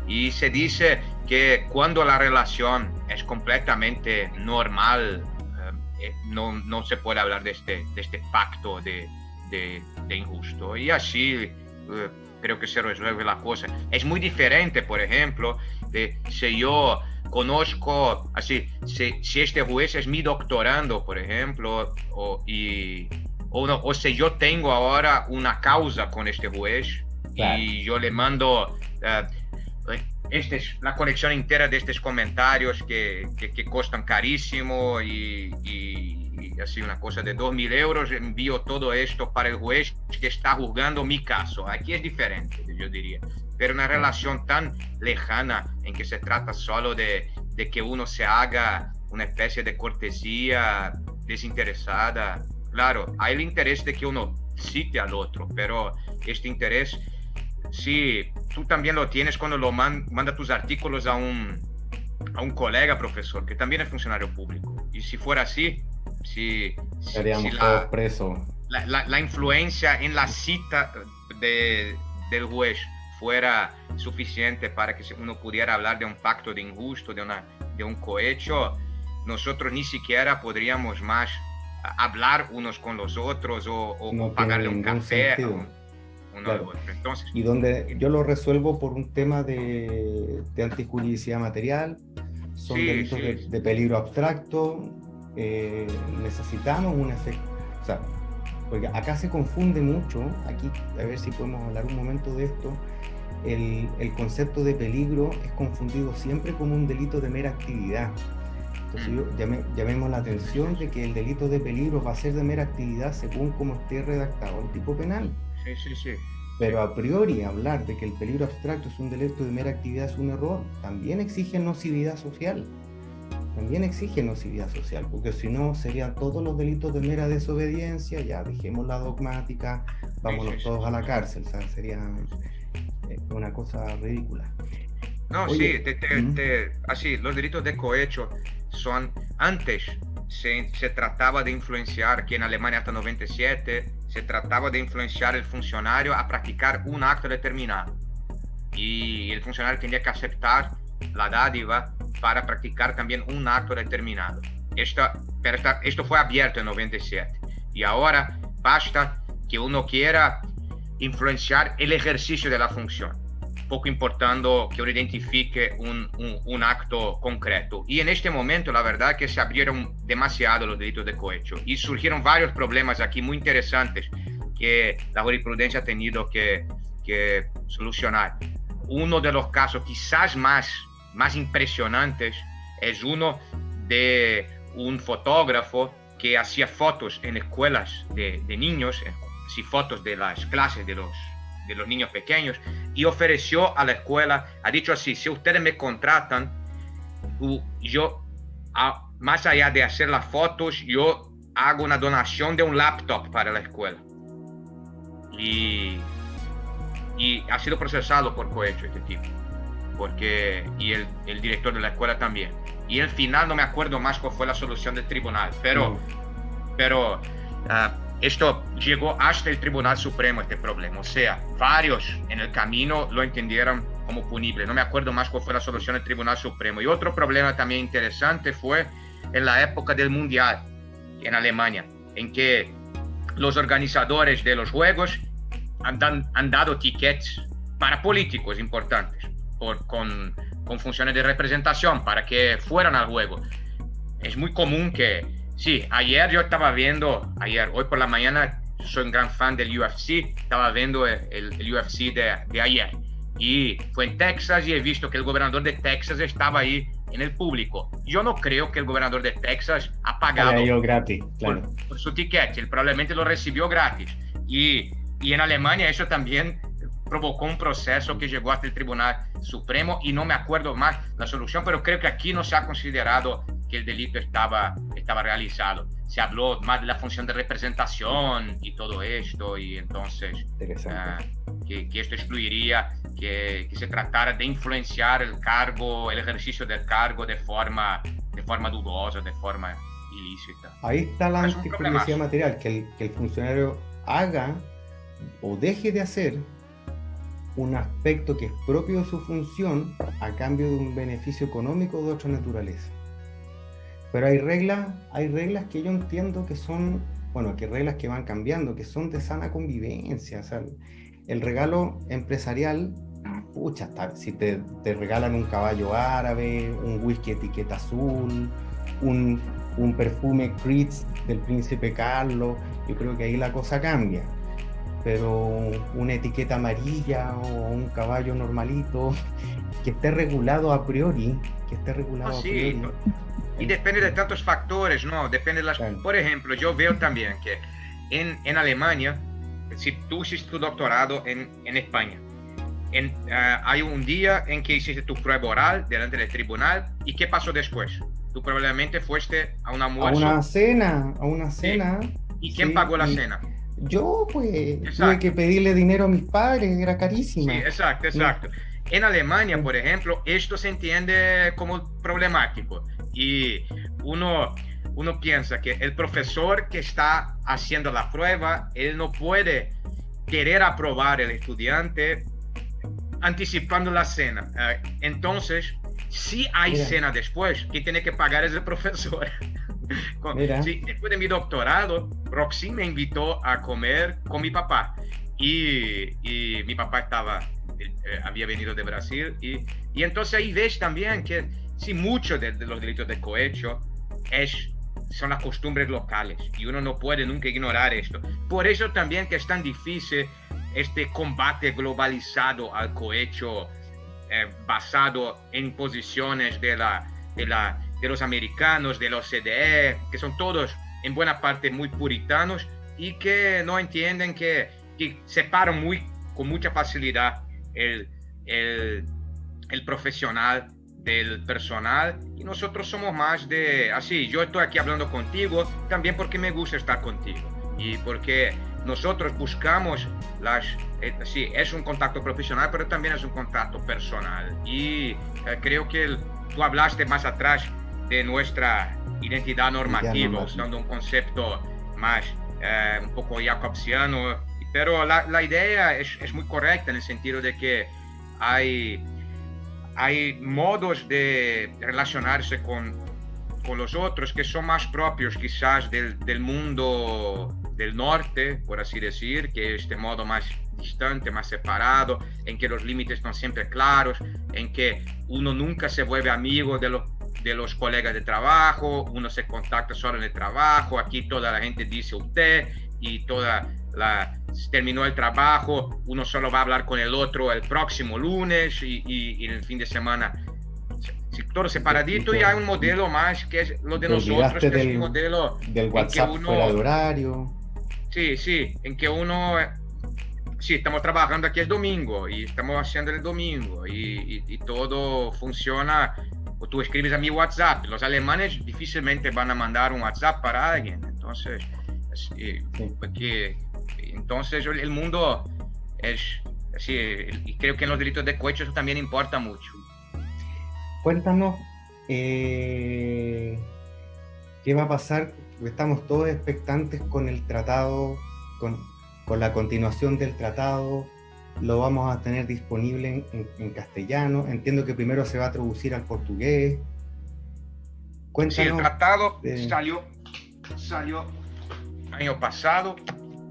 Y se dice que cuando la relación es completamente normal, no se puede hablar de este pacto de injusto. Y así creo que se resuelve la cosa. Es muy diferente, por ejemplo, de si yo conozco, así, si este juez es mi doctorando, por ejemplo, o si yo tengo ahora una causa con este juez, claro, y yo le mando la colección entera de estos comentarios que costan carísimo y así una cosa de 2.000 euros, envío todo esto para el juez que está juzgando mi caso. Aquí es diferente, yo diría, pero una relación tan lejana en que se trata solo de que uno se haga una especie de cortesía desinteresada. Claro, hay el interés de que uno cite al otro, pero este interés, sí, tú también lo tienes cuando manda tus artículos a un colega profesor que también es funcionario público. Y si fuera así, estaríamos todos presos. La influencia en la cita del juez fuera suficiente para que uno pudiera hablar de un pacto de injusto, de un cohecho, nosotros ni siquiera podríamos más hablar unos con los otros o pagarle un café uno al otro. Entonces, y donde yo lo resuelvo por un tema de antijuridicidad material, son delitos de peligro abstracto. Necesitamos un efecto, o sea, porque acá se confunde mucho, aquí a ver si podemos hablar un momento de esto. El concepto de peligro es confundido siempre como un delito de mera actividad. Entonces llamemos la atención de que el delito de peligro va a ser de mera actividad según como esté redactado el tipo penal. Sí. Pero a priori hablar de que el peligro abstracto es un delito de mera actividad es un error. También exige nocividad social. Porque si no serían todos los delitos de mera desobediencia, ya dejemos la dogmática, vámonos todos a la cárcel. O sea, sería una cosa ridícula. No, oye, sí, así, los delitos de cohecho son, antes se trataba de influenciar, que en Alemania hasta 97, se trataba de influenciar el funcionario a practicar un acto determinado. Y el funcionario tenía que aceptar la dádiva para practicar también un acto determinado. Esto fue abierto en 97. Y ahora basta que uno quiera influenciar el ejercicio de la función, poco importando que uno identifique un acto concreto. Y en este momento, la verdad que se abrieron demasiado los delitos de cohecho y surgieron varios problemas aquí muy interesantes que la jurisprudencia ha tenido que solucionar. Uno de los casos quizás más impresionantes es uno de un fotógrafo que hacía fotos en escuelas de niños, así fotos de las clases de los niños pequeños, y ofreció a la escuela, ha dicho así: si ustedes me contratan, yo, más allá de hacer las fotos, yo hago una donación de un laptop para la escuela. Y ha sido procesado por cohecho este tipo, y el director de la escuela también. Y al final no me acuerdo más cuál fue la solución del tribunal, pero esto llegó hasta el Tribunal Supremo, este problema. O sea, varios en el camino lo entendieron como punible. No me acuerdo más cuál fue la solución del Tribunal Supremo. Y otro problema también interesante fue en la época del Mundial en Alemania, en que los organizadores de los juegos han dado tickets para políticos importantes, con funciones de representación, para que fueran al juego. Es muy común que, sí, hoy por la mañana, soy un gran fan del UFC, estaba viendo el UFC de ayer, y fue en Texas, y he visto que el gobernador de Texas estaba ahí en el público. Yo no creo que el gobernador de Texas ha pagado gratis, claro. por su ticket, él probablemente lo recibió gratis. Y en Alemania eso también provocó un proceso que llegó hasta el Tribunal Supremo y no me acuerdo más la solución, pero creo que aquí no se ha considerado que el delito estaba realizado. Se habló más de la función de representación y todo esto, y entonces que esto excluiría que se tratara de influenciar el ejercicio del cargo de forma dudosa, de forma ilícita. Ahí está la antijusticia material, que el funcionario haga o deje de hacer un aspecto que es propio de su función a cambio de un beneficio económico de otra naturaleza. Pero hay reglas que yo entiendo que son, que reglas que van cambiando, que son de sana convivencia. O sea, el regalo empresarial, si te regalan un caballo árabe, un whisky etiqueta azul, un perfume Creeds del príncipe Carlos, yo creo que ahí la cosa cambia. Pero una etiqueta amarilla o un caballo normalito, que esté regulado a priori, Y depende de tantos factores, ¿no? Depende de las... Claro. Por ejemplo, yo veo también que en Alemania, si tú hiciste tu doctorado en España, hay un día en que hiciste tu prueba oral delante del tribunal, ¿y qué pasó después? Tú probablemente fuiste a un almuerzo. A una cena. Sí. ¿Y quién pagó la cena? Yo, tuve que pedirle dinero a mis padres, era carísimo. Sí, exacto. En Alemania, por ejemplo, esto se entiende como problemático. Y uno piensa que el profesor que está haciendo la prueba, él no puede querer aprobar el estudiante anticipando la cena. Entonces, si hay cena después, quien tiene que pagar es el profesor. Sí, después de mi doctorado, Roxy me invitó a comer con mi papá. Y mi papá había venido de Brasil. Y entonces ahí ves también que sí, muchos de los delitos de cohecho son las costumbres locales. Y uno no puede nunca ignorar esto. Por eso también que es tan difícil este combate globalizado al cohecho basado en posiciones de los americanos, de la OCDE, que son todos en buena parte muy puritanos y que no entienden que separan con mucha facilidad el profesional del personal, y nosotros somos más yo estoy aquí hablando contigo también porque me gusta estar contigo y porque nosotros buscamos es un contacto profesional, pero también es un contacto personal. Y creo que tú hablaste más atrás de nuestra identidad normativa, usando un concepto más un poco jacobsiano, pero la idea es muy correcta en el sentido de que hay modos de relacionarse con los otros que son más propios quizás del mundo del norte, por así decir, que es este modo más distante, más separado, en que los límites están siempre claros, en que uno nunca se vuelve amigo de los colegas de trabajo, uno se contacta solo en el trabajo, aquí toda la gente dice usted y terminó el trabajo, uno solo va a hablar con el otro el próximo lunes y en el fin de semana todo separadito. Y hay un modelo más que es lo de nosotros, que es un modelo del WhatsApp fuera de horario. Sí, en que uno estamos trabajando aquí el domingo y estamos haciendo el domingo y todo funciona. O tú escribes a mi WhatsApp, los alemanes difícilmente van a mandar un WhatsApp para alguien, entonces entonces el mundo es así, y creo que en los delitos de cohecho eso también importa mucho. Cuéntanos qué va a pasar, porque estamos todos expectantes con el tratado, con la continuación del tratado. Lo vamos a tener disponible en castellano. Entiendo que primero se va a traducir al portugués. Cuéntanos. Sí, el tratado salió año pasado,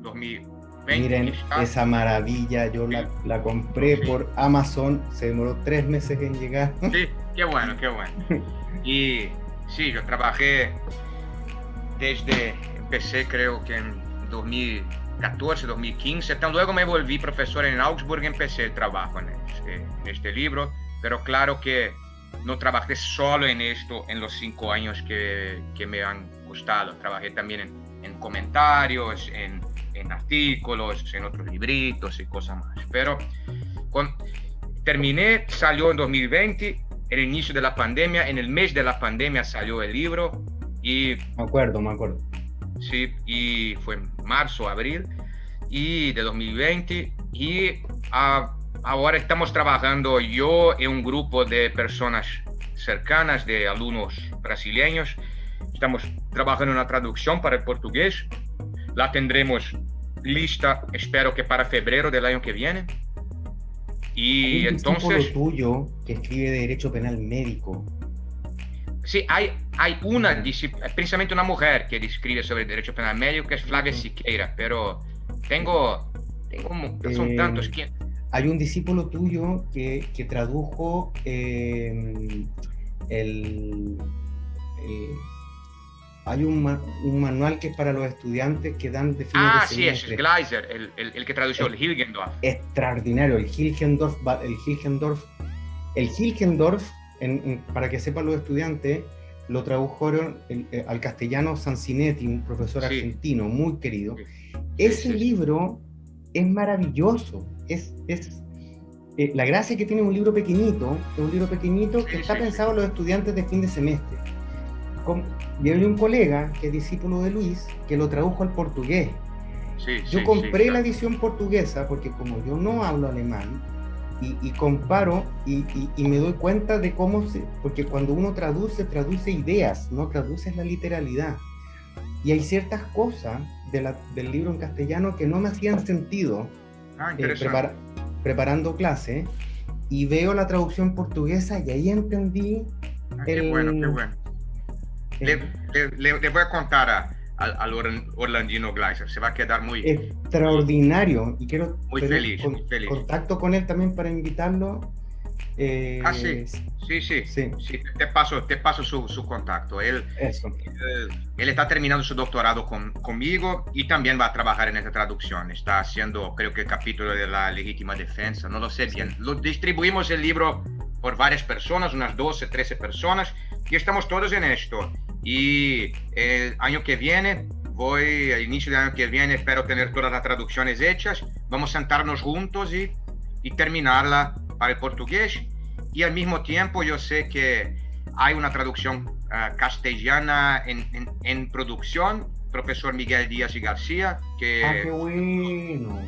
2020. Miren esa maravilla, yo la compré por Amazon, se demoró 3 meses en llegar. Sí, qué bueno. Y sí, yo trabajé empecé creo que en 2014, 2015, luego me volví profesor en Augsburg y empecé el trabajo en este libro, pero claro que no trabajé solo en esto en los 5 años que me han costado. Trabajé también en comentarios, en artículos, en otros libritos y cosas más. Pero terminé, salió en 2020, el inicio de la pandemia. En el mes de la pandemia salió el libro. Y, me acuerdo. Sí, y fue en marzo, abril y de 2020. Y ahora estamos trabajando yo y un grupo de personas cercanas, de alumnos brasileños. Estamos trabajando en una traducción para el portugués. La tendremos lista, espero que para febrero del año que viene. Y hay un entonces... tuyo que escribe de Derecho Penal Médico. Sí, hay una, precisamente una mujer que escribe sobre Derecho Penal Médico, que es Flavia Siqueira, pero son tantos que... Hay un discípulo tuyo que tradujo hay un manual que es para los estudiantes que dan de fines de sí, es Gleiser, el que tradujo el Hilgendorf. Extraordinario, el Hilgendorf, para que sepan los estudiantes, lo tradujeron al castellano Sancinetti, un profesor argentino muy querido. Ese libro es maravilloso. La gracia que tiene un libro pequeñito, que está pensado en los estudiantes de fin de semestre. Y hay un colega que es discípulo de Luis que lo tradujo al portugués. Yo compré la edición portuguesa porque como yo no hablo alemán y comparo y me doy cuenta de cómo porque cuando uno traduce ideas, no traduces la literalidad. Y hay ciertas cosas del libro en castellano que no me hacían sentido preparando clase, y veo la traducción portuguesa y ahí entendí. Qué bueno. Le voy a contar al Orlandino Gleiser, se va a quedar muy extraordinario, y quiero muy feliz. Contacto con él también para invitarlo. Sí, te paso su contacto. Él está terminando su doctorado conmigo y también va a trabajar en esta traducción. Está haciendo, creo que el capítulo de la legítima defensa, no lo sé bien. Lo distribuimos el libro por varias personas, unas 12, 13 personas, y estamos todos en esto. Y el año que viene, al inicio del año que viene, espero tener todas las traducciones hechas. Vamos a sentarnos juntos y terminarla para el portugués. Y al mismo tiempo yo sé que hay una traducción castellana en producción, profesor Miguel Díaz y García, que qué bueno.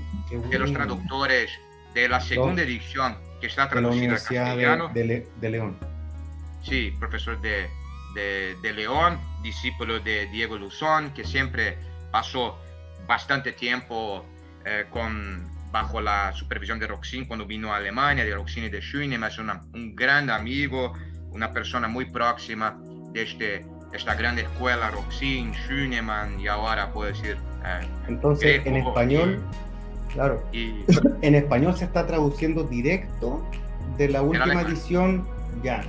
De los traductores de la segunda edición que está traducida al castellano. De León. Sí, profesor de León, discípulo de Diego Luzón, que siempre pasó bastante tiempo bajo la supervisión de Roxin cuando vino a Alemania, de Roxin y de Schünemann. Es un gran amigo, una persona muy próxima de esta gran escuela, Roxin, Schünemann, y ahora puedo decir... Entonces, en español, claro, en español se está traduciendo directo de la última edición, que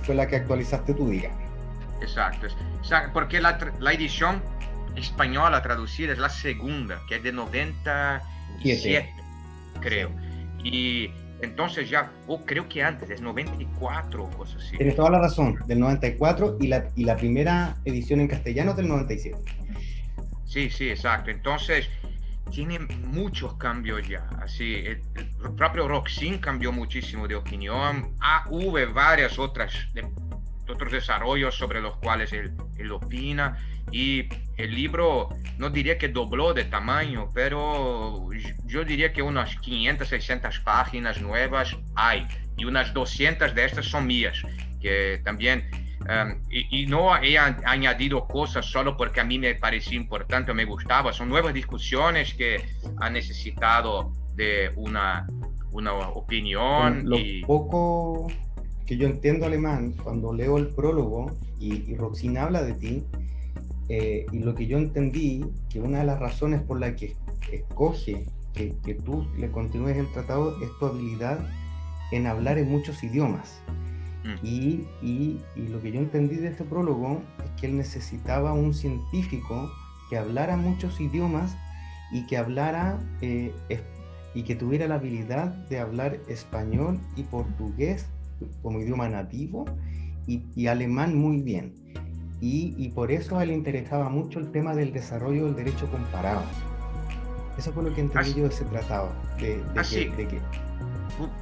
fue la que actualizaste tú, digamos. Exacto, porque la edición española traducida es la segunda, que es de 97, creo. Y entonces creo que antes, es 94 o cosas así. Tienes toda la razón, del 94, y la primera edición en castellano es del 97. Sí, exacto. Entonces, tiene muchos cambios ya. Así, el propio Roxin cambió muchísimo de opinión. Hubo varias otros desarrollos sobre los cuales él opina. Y el libro, no diría que dobló de tamaño, pero yo diría que unas 500, 600 páginas nuevas hay. Y unas 200 de estas son mías, que también... y no he añadido cosas solo porque a mí me parecía importante o me gustaba. Son nuevas discusiones que han necesitado de una opinión. Lo poco que yo entiendo alemán, cuando leo el prólogo y Roxin habla de ti, y lo que yo entendí, que una de las razones por la que escoge que tú le continúes el tratado es tu habilidad en hablar en muchos idiomas. Y lo que yo entendí de este prólogo es que él necesitaba un científico que hablara muchos idiomas y que hablara y que tuviera la habilidad de hablar español y portugués como idioma nativo y alemán muy bien. Y por eso a él le interesaba mucho el tema del desarrollo del derecho comparado. Eso fue lo que entendí yo de ese tratado.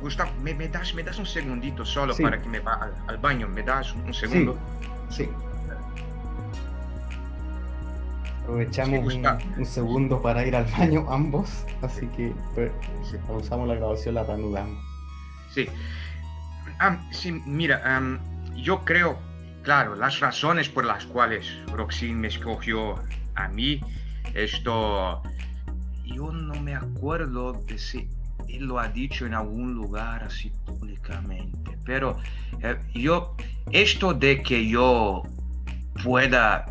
Gustavo, ¿me das un segundito solo para que me vaya al baño? ¿Me das un segundo? Sí. Aprovechamos un segundo para ir al baño ambos, así que pausamos la grabación, la reanudamos. Sí. Mira, yo creo, claro, las razones por las cuales Roxin me escogió a mí, yo no me acuerdo de si él lo ha dicho en algún lugar así públicamente, pero esto de que yo pueda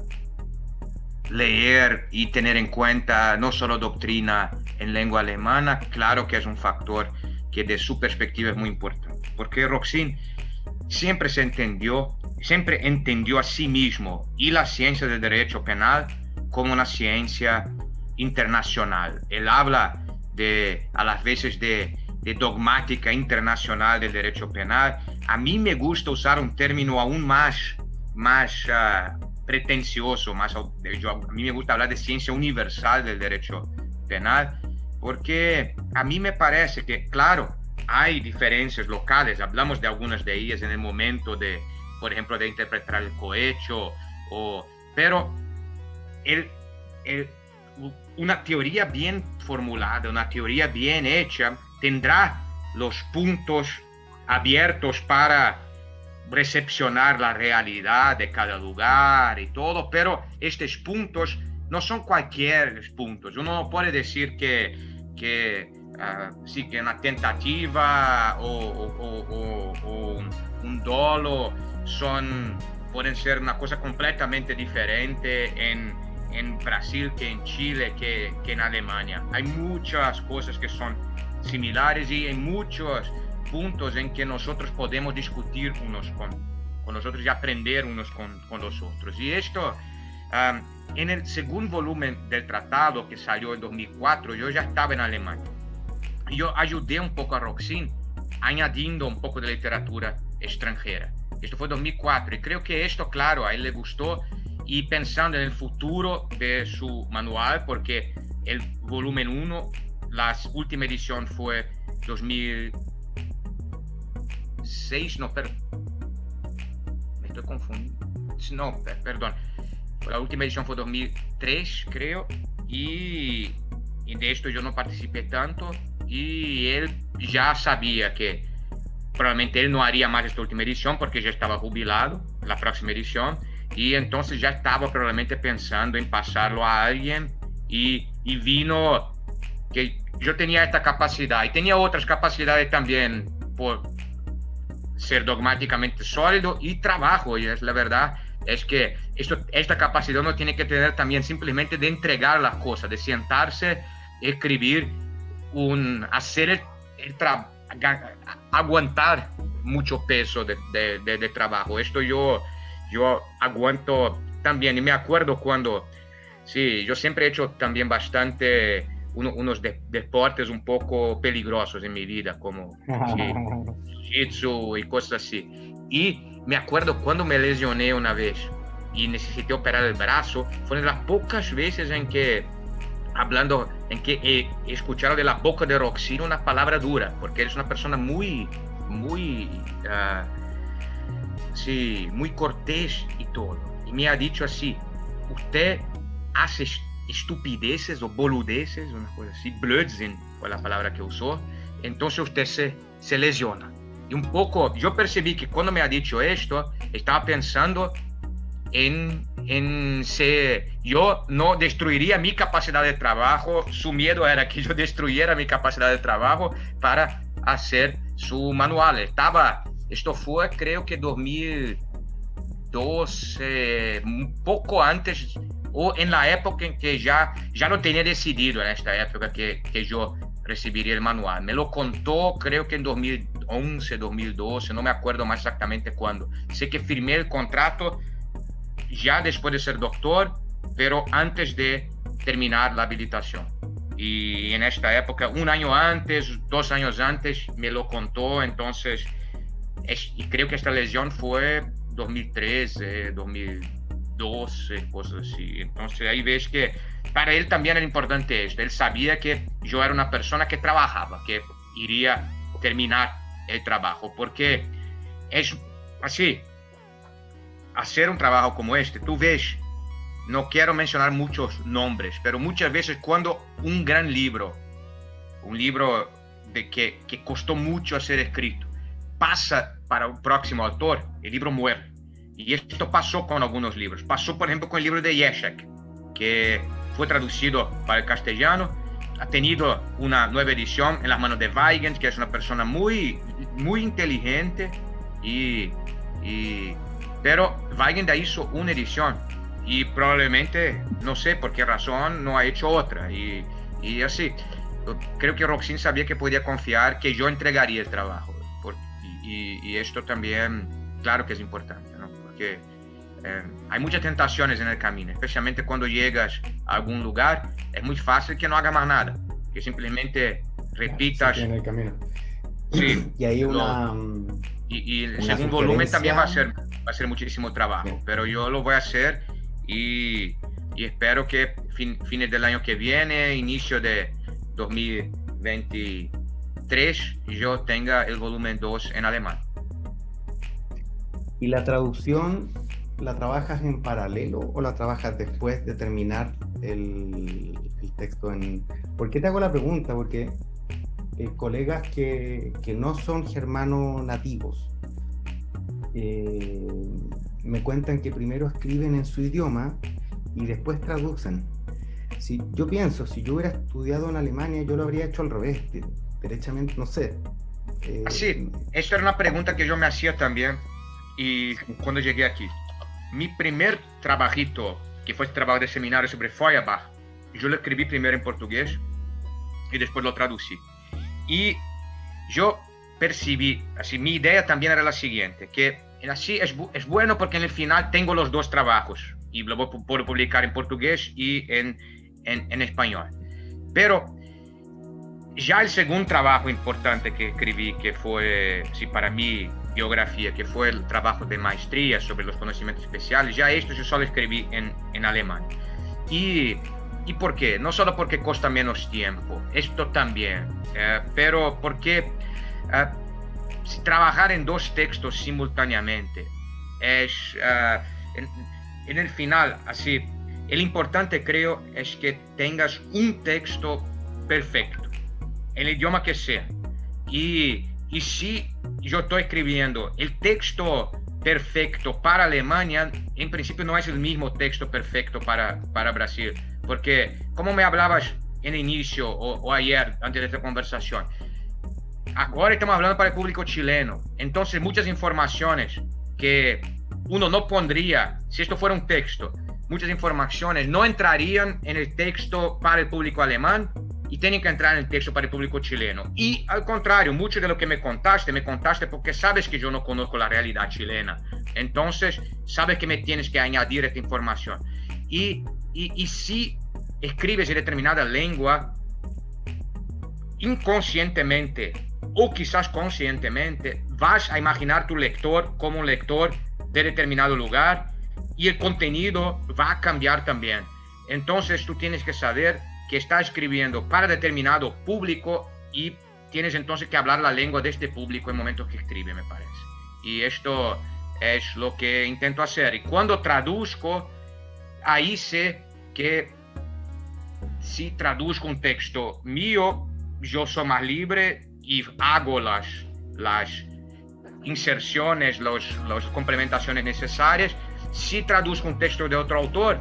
leer y tener en cuenta no solo doctrina en lengua alemana, claro que es un factor que de su perspectiva es muy importante, porque Roxin siempre entendió a sí mismo y la ciencia del derecho penal como una ciencia internacional. Él habla a las veces de dogmática internacional del derecho penal. A mí me gusta usar un término aún más pretencioso, a mí me gusta hablar de ciencia universal del derecho penal, porque a mí me parece que, claro, hay diferencias locales, hablamos de algunas de ellas en el momento por ejemplo, de interpretar el cohecho, pero una teoría bien formulada, una teoría bien hecha, tendrá los puntos abiertos para recepcionar la realidad de cada lugar y todo, pero estos puntos no son cualquier puntos. Uno no puede decir que una tentativa o un dolo pueden ser una cosa completamente diferente en Brasil que en Chile, que en Alemania. Hay muchas cosas que son similares y hay muchos puntos en que nosotros podemos discutir unos con nosotros y aprender unos con los otros. Y esto, en el segundo volumen del tratado que salió en 2004, yo ya estaba en Alemania. Yo ayudé un poco a Roxin añadiendo un poco de literatura extranjera. Esto fue 2004 y creo que esto, claro, a él le gustó, y pensando en el futuro de su manual, porque el volumen 1, la última edición fue 2006, me estoy confundiendo, perdón, la última edición fue 2003, creo, y de esto yo no participé tanto, y él ya sabía que probablemente él no haría más esta última edición porque ya estaba jubilado, la próxima edición, y entonces ya estaba probablemente pensando en pasarlo a alguien, y vino que yo tenía esta capacidad y tenía otras capacidades también por ser dogmáticamente sólido y trabajo, y es la verdad es que esta capacidad uno tiene que tener también simplemente de entregar las cosas, de sentarse, escribir, hacer el trabajo, aguantar mucho peso de trabajo. Esto yo aguanto también, y me acuerdo cuando, yo siempre he hecho también bastante unos deportes un poco peligrosos en mi vida, como jiu-jitsu y cosas así. Y me acuerdo cuando me lesioné una vez y necesité operar el brazo, fue de las pocas veces en que he escuchado de la boca de Roxin una palabra dura, porque él es una persona muy cortés y todo. Y me ha dicho así: usted hace estupideces o boludeces, una cosa así, Blödsinn fue la palabra que usó, entonces usted se lesiona. Y un poco, yo percibí que cuando me ha dicho esto, estaba pensando en yo no destruiría mi capacidad de trabajo. Su miedo era que yo destruyera mi capacidad de trabajo para hacer su manual. Esto fue, creo que 2012, un poco antes, o en la época en que ya lo tenía decidido, en esta época que yo recibiría el manual. Me lo contó, creo que en 2011, 2012, no me acuerdo más exactamente cuándo. Sé que firmé el contrato ya después de ser doctor, pero antes de terminar la habilitación. y en esta época, un año antes, 2 años antes, me lo contó. Entonces, y creo que esta lesión fue 2013, 2012, cosas así. Entonces ahí ves que para él también era importante esto. Él sabía que yo era una persona que trabajaba, que iría a terminar el trabajo, porque es así, hacer un trabajo como este, tú ves, no quiero mencionar muchos nombres, pero muchas veces cuando un gran libro, un libro que costó mucho ser escrito, pasa para un próximo autor, el libro muere. Y esto pasó con algunos libros. Pasó, por ejemplo, con el libro de Ježek, que fue traducido para el castellano. Ha tenido una nueva edición en las manos de Huygens, que es una persona muy, muy inteligente. Pero Huygens hizo una edición y probablemente, no sé por qué razón, no ha hecho otra. Y así, creo que Roxin sabía que podía confiar que yo entregaría el trabajo. Y esto también, claro que es importante, ¿no? Porque hay muchas tentaciones en el camino, especialmente cuando llegas a algún lugar, es muy fácil que no hagas más nada, que simplemente repitas. Sí, en el camino. Sí, y hay y el segundo volumen también va a ser muchísimo trabajo, sí. Pero yo lo voy a hacer y espero que fines del año que viene, inicio de 2023, yo tenga el volumen 2 en alemán. ¿Y la traducción la trabajas en paralelo o la trabajas después de terminar el texto? ¿Por qué te hago la pregunta? Porque colegas que no son germanos nativos me cuentan que primero escriben en su idioma y después traducen. Yo pienso, si yo hubiera estudiado en Alemania, yo lo habría hecho al revés, derechamente, no sé. Sí, esta era una pregunta que yo me hacía también, y cuando llegué aquí. Mi primer trabajito, que fue el trabajo de seminario sobre Feuerbach, yo lo escribí primero en portugués y después lo traducí. Y yo percibí, así, mi idea también era la siguiente, que así es bueno porque en el final tengo los dos trabajos y lo puedo publicar en portugués y en español. Pero ya el segundo trabajo importante que escribí, que fue, sí, para mi biografía, que fue el trabajo de maestría sobre los conocimientos especiales, ya esto yo solo escribí en alemán. ¿Y por qué? No solo porque cuesta menos tiempo, esto también, pero porque trabajar en dos textos simultáneamente es, en el final, así, el importante creo es que tengas un texto perfecto, en el idioma que sea. Y si yo estoy escribiendo el texto perfecto para Alemania, en principio no es el mismo texto perfecto para Brasil, porque como me hablabas en el inicio o ayer antes de esta conversación, ahora estamos hablando para el público chileno, entonces muchas informaciones que uno no pondría si esto fuera un texto, muchas informaciones no entrarían en el texto para el público alemán y tienen que entrar en el texto para el público chileno. Y al contrario, mucho de lo que me contaste porque sabes que yo no conozco la realidad chilena. Entonces, sabes que me tienes que añadir esta información. Y si escribes en determinada lengua, inconscientemente o quizás conscientemente, vas a imaginar tu lector como un lector de determinado lugar y el contenido va a cambiar también. Entonces, tú tienes que saber que está escribiendo para determinado público y tienes entonces que hablar la lengua de este público en momentos que escribe, me parece. Y esto es lo que intento hacer. Y cuando traduzco, ahí sé que si traduzco un texto mío, yo soy más libre y hago las inserciones, las complementaciones necesarias. Si traduzco un texto de otro autor,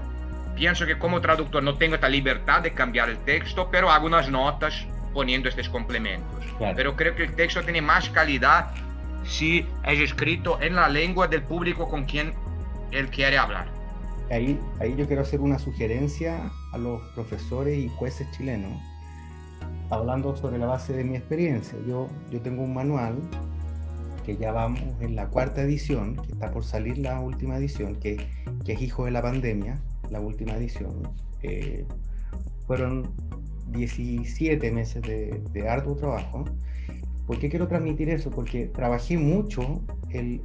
pienso que como traductor no tengo esta libertad de cambiar el texto, pero hago unas notas poniendo estos complementos. Claro. Pero creo que el texto tiene más calidad si es escrito en la lengua del público con quien él quiere hablar. Ahí yo quiero hacer una sugerencia a los profesores y jueces chilenos, hablando sobre la base de mi experiencia. Yo tengo un manual que ya vamos en la 4ª edición, que está por salir la última edición, que es hijo de la pandemia, la última edición. Fueron 17 meses de arduo trabajo. ¿Por qué quiero transmitir eso? Porque trabajé mucho el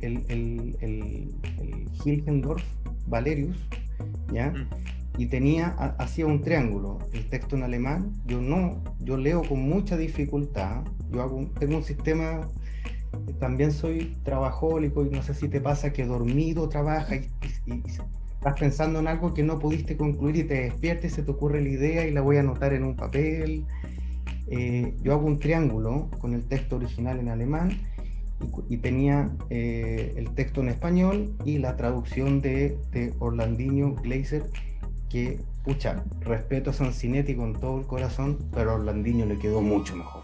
Hilgendorf Valerius, ¿ya? Y hacía un triángulo, el texto en alemán. Yo leo con mucha dificultad. Tengo un sistema, también soy trabajólico, y no sé si te pasa que dormido trabajas y estás pensando en algo que no pudiste concluir y te despiertas y se te ocurre la idea y la voy a anotar en un papel. Yo hago un triángulo con el texto original en alemán y tenía el texto en español y la traducción de Orlandinho Glaser, que, pucha, respeto a Sanzinetti con todo el corazón, pero a Orlandinho le quedó mucho mejor.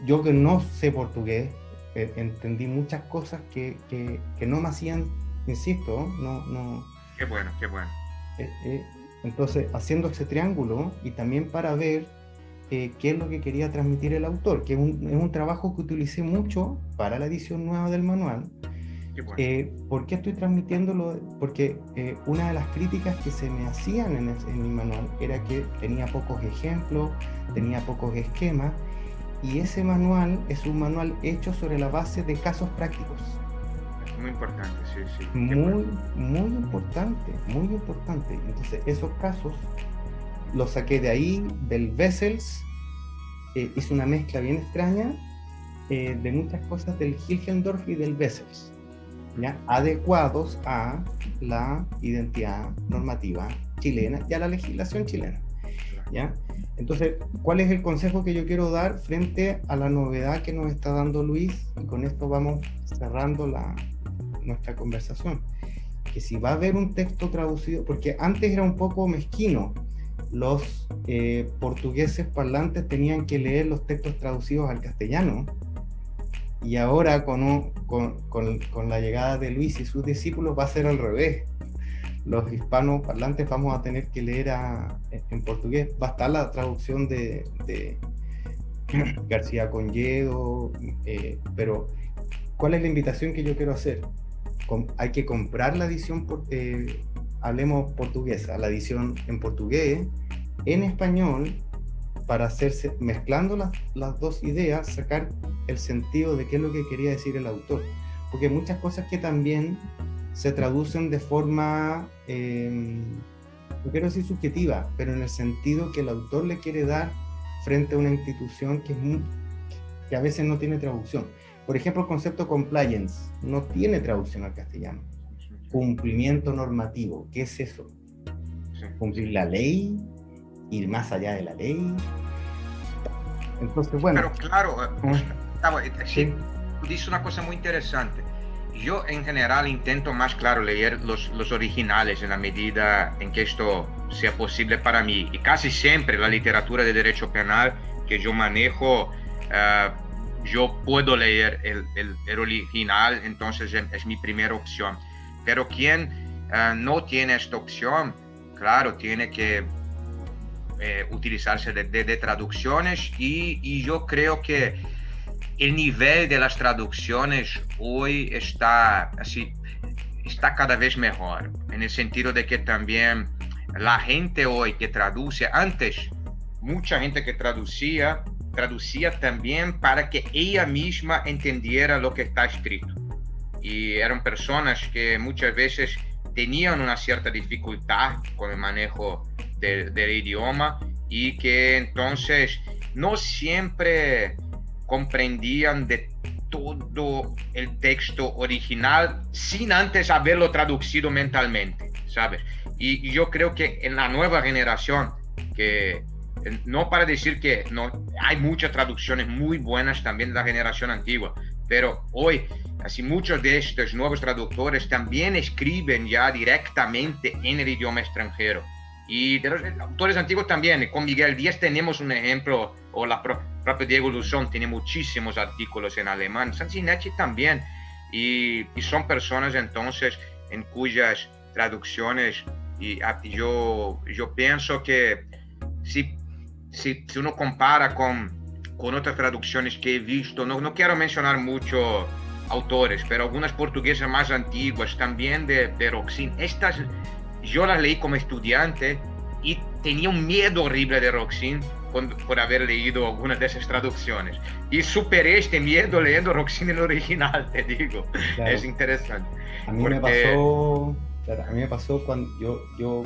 Yo que no sé portugués, entendí muchas cosas que no me hacían, insisto, no. Qué bueno. Entonces, haciendo ese triángulo y también para ver qué es lo que quería transmitir el autor, que es un trabajo que utilicé mucho para la edición nueva del manual. Qué bueno. ¿Por qué estoy transmitiéndolo? Porque una de las críticas que se me hacían en mi manual era que tenía pocos ejemplos, tenía pocos esquemas, y ese manual es un manual hecho sobre la base de casos prácticos. Muy importante, sí. Muy importante. Entonces, esos casos los saqué de ahí, del Wessels, hice una mezcla bien extraña de muchas cosas del Hilgendorf y del Wessels, ¿ya? Adecuados a la identidad normativa chilena y a la legislación chilena, ¿ya? Entonces, ¿cuál es el consejo que yo quiero dar frente a la novedad que nos está dando Luis? Y con esto vamos cerrando nuestra conversación. Que si va a haber un texto traducido, porque antes era un poco mezquino, los portugueses parlantes tenían que leer los textos traducidos al castellano, y ahora con la llegada de Luis y sus discípulos va a ser al revés. Los hispanos parlantes vamos a tener que leer en portugués. Va a estar la traducción de García Conyedo, pero ¿cuál es la invitación que yo quiero hacer? Hay que comprar la edición, hablemos portuguesa, la edición en portugués, en español, para hacerse, mezclando las dos ideas, sacar el sentido de qué es lo que quería decir el autor. Porque hay muchas cosas que también se traducen de forma, no quiero decir subjetiva, pero en el sentido que el autor le quiere dar frente a una institución que a veces no tiene traducción. Por ejemplo, el concepto compliance no tiene traducción al castellano. Cumplimiento normativo, ¿qué es eso? Cumplir la ley, ir más allá de la ley. Entonces, bueno. Pero claro, Gustavo, sí, tú dices una cosa muy interesante. Yo en general intento más, claro, leer los originales en la medida en que esto sea posible para mí. Y casi siempre la literatura de derecho penal que yo manejo, yo puedo leer el original, entonces es mi primera opción. Pero quien no tiene esta opción, claro, tiene que utilizarse de traducciones, y yo creo que el nivel de las traducciones hoy está cada vez mejor, en el sentido de que también la gente hoy que traduce, antes mucha gente que traducía también para que ella misma entendiera lo que está escrito, y eran personas que muchas veces tenían una cierta dificultad con el manejo del idioma, y que entonces no siempre comprendían de todo el texto original sin antes haberlo traducido mentalmente, ¿sabes? Y yo creo que en la nueva generación, que no para decir que no, hay muchas traducciones muy buenas también de la generación antigua, pero hoy, así muchos de estos nuevos traductores también escriben ya directamente en el idioma extranjero. Y de los autores antiguos también, con Miguel Díaz tenemos un ejemplo, o la propia Diego Luzón tiene muchísimos artículos en alemán, Sanzinetti también, y son personas entonces en cuyas traducciones, y yo pienso que si uno compara con otras traducciones que he visto, no quiero mencionar muchos autores, pero algunas portuguesas más antiguas también de Roxin, estas yo las leí como estudiante y tenía un miedo horrible de Roxin por haber leído algunas de esas traducciones. Y superé este miedo leyendo Roxin en original, te digo. Claro. Es interesante. A mí me pasó cuando yo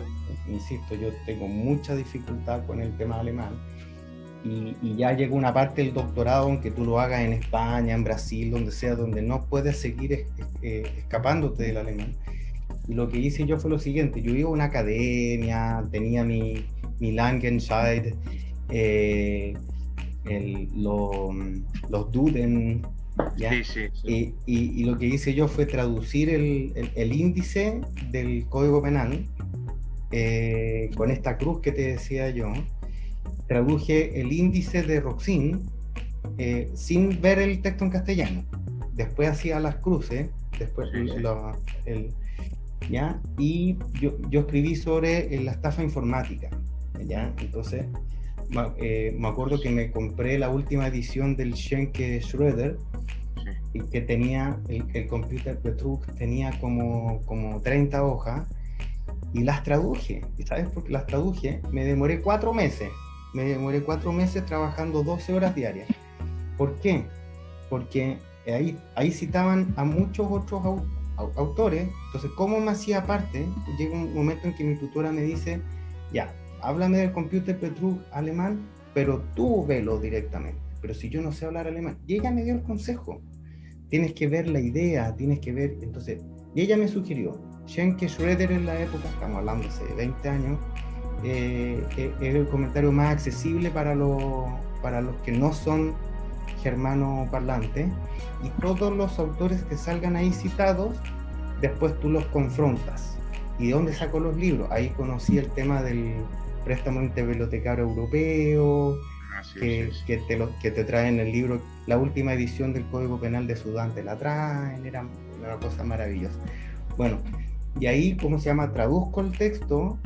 insisto, yo tengo mucha dificultad con el tema alemán. Y ya llegó una parte del doctorado, aunque tú lo hagas en España, en Brasil, donde sea, donde no puedes seguir escapándote del alemán. Y lo que hice yo fue lo siguiente: yo iba a una academia, tenía mi Langenscheid, los Duden, ¿ya? Sí. Y lo que hice yo fue traducir el índice del Código Penal con esta cruz que te decía yo. Traduje el índice de Roxin sin ver el texto en castellano. Después hacía las cruces, después ¿ya? Y yo escribí sobre la estafa informática, ¿ya? Entonces me acuerdo que me compré la última edición del Schenke Schröder, y que tenía el Computer Betrug, tenía como 30 hojas, y las traduje. ¿Y sabes por qué las traduje? Me demoré 4 meses. Me demoré 4 meses trabajando 12 horas diarias. ¿Por qué? Porque ahí citaban a muchos otros autores. Entonces, ¿cómo me hacía parte? Llega un momento en que mi tutora me dice: ya, háblame del Computer Betrug alemán, pero tú velo directamente. Pero si yo no sé hablar alemán. Y ella me dio el consejo: tienes que ver la idea, tienes que ver. Entonces, y ella me sugirió Schenke Schröder en la época, estamos hablando hace 20 años, es el comentario más accesible para los que no son germano-parlantes, y todos los autores que salgan ahí citados, después tú los confrontas. ¿Y de dónde saco los libros? Ahí conocí el tema del préstamo interbibliotecario europeo, que te traen el libro, la última edición del Código Penal de Sudán te la traen, era una cosa maravillosa. Bueno, y ahí, ¿cómo se llama? Traduzco el texto,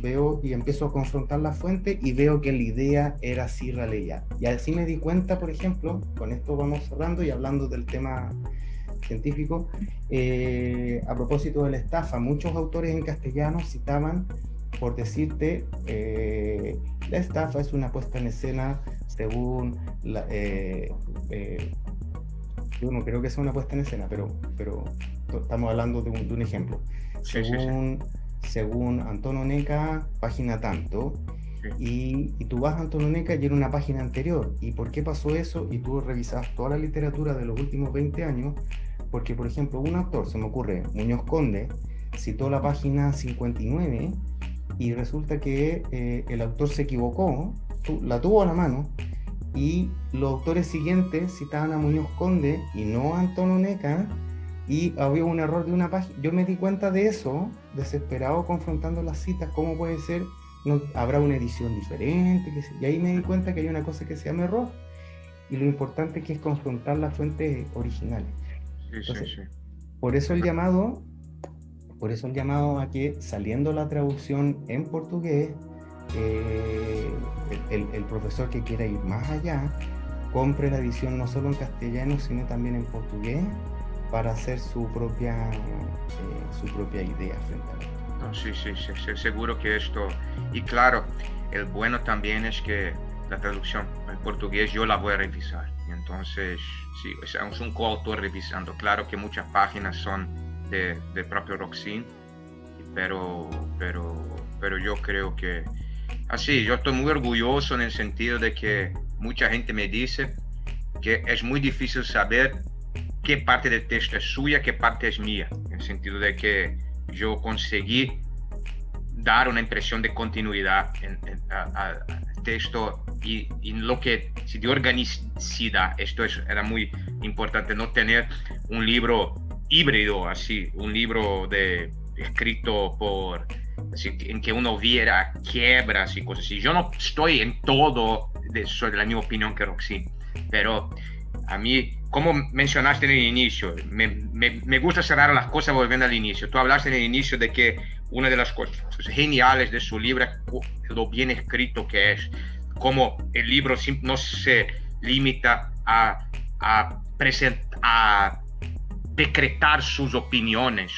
veo y empiezo a confrontar la fuente y veo que la idea era así realidad. Y así me di cuenta, por ejemplo, con esto vamos cerrando y hablando del tema científico, a propósito de la estafa, muchos autores en castellano citaban, por decirte, la estafa es una puesta en escena según yo no creo que sea una puesta en escena, pero estamos hablando de un ejemplo. Según Anton Onega, página tanto, y tú vas a Anton Onega y era una página anterior. ¿Y por qué pasó eso? Y tú revisas toda la literatura de los últimos 20 años, porque, por ejemplo, un autor, se me ocurre, Muñoz Conde, citó la página 59, y resulta que el autor se equivocó, la tuvo a la mano, y los autores siguientes citaban a Muñoz Conde y no a Anton Onega, y había un error de una página. Yo me di cuenta de eso, desesperado, confrontando las citas. ¿Cómo puede ser? No, ¿habrá una edición diferente? Y ahí me di cuenta que hay una cosa que se llama error, y lo importante es que es confrontar las fuentes originales. Entonces, por eso el llamado a que, saliendo la traducción en portugués, el profesor que quiera ir más allá compre la edición no solo en castellano sino también en portugués, para hacer su propia idea frente a esto. No, sí, seguro que esto, y claro, el bueno también es que la traducción en portugués yo la voy a revisar, y entonces sí, es un coautor revisando. Claro que muchas páginas son de propio Roxin, pero yo creo que así, yo estoy muy orgulloso en el sentido de que mucha gente me dice que es muy difícil saber qué parte del texto es suya, qué parte es mía, en el sentido de que yo conseguí dar una impresión de continuidad al texto, y lo que de organicidad. Esto era muy importante, no tener un libro híbrido, así, un libro escrito así, en que uno viera quiebras y cosas así. Yo no estoy en todo soy de la misma opinión que Roxin, pero a mí, como mencionaste en el inicio, me gusta cerrar las cosas volviendo al inicio. Tú hablaste en el inicio de que una de las cosas geniales de su libro es lo bien escrito que es, como el libro no se limita a decretar sus opiniones,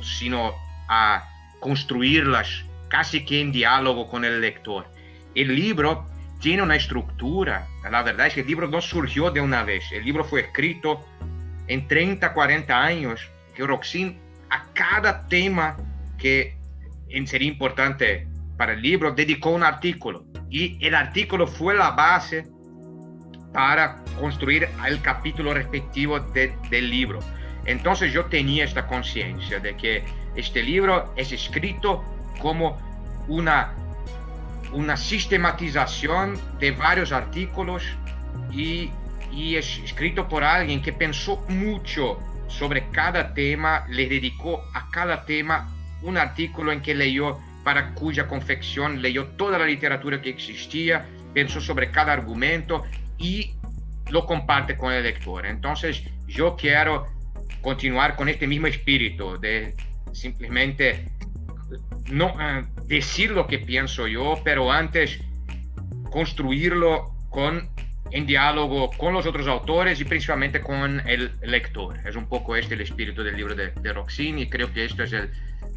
sino a construirlas casi que en diálogo con el lector. El libro tiene una estructura. La verdad es que el libro no surgió de una vez. El libro fue escrito en 30, 40 años, que Roxin a cada tema que sería importante para el libro dedicó un artículo. Y el artículo fue la base para construir el capítulo respectivo del libro. Entonces yo tenía esta conciencia de que este libro es escrito como una sistematización de varios artículos y es escrito por alguien que pensó mucho sobre cada tema, le dedicó a cada tema un artículo en que leyó, para cuya confección leyó toda la literatura que existía, pensó sobre cada argumento y lo comparte con el lector. Entonces yo quiero continuar con este mismo espíritu de simplemente no decir lo que pienso yo, pero antes construirlo en diálogo con los otros autores y principalmente con el lector. Es un poco el espíritu del libro de Roxin, y creo que esto es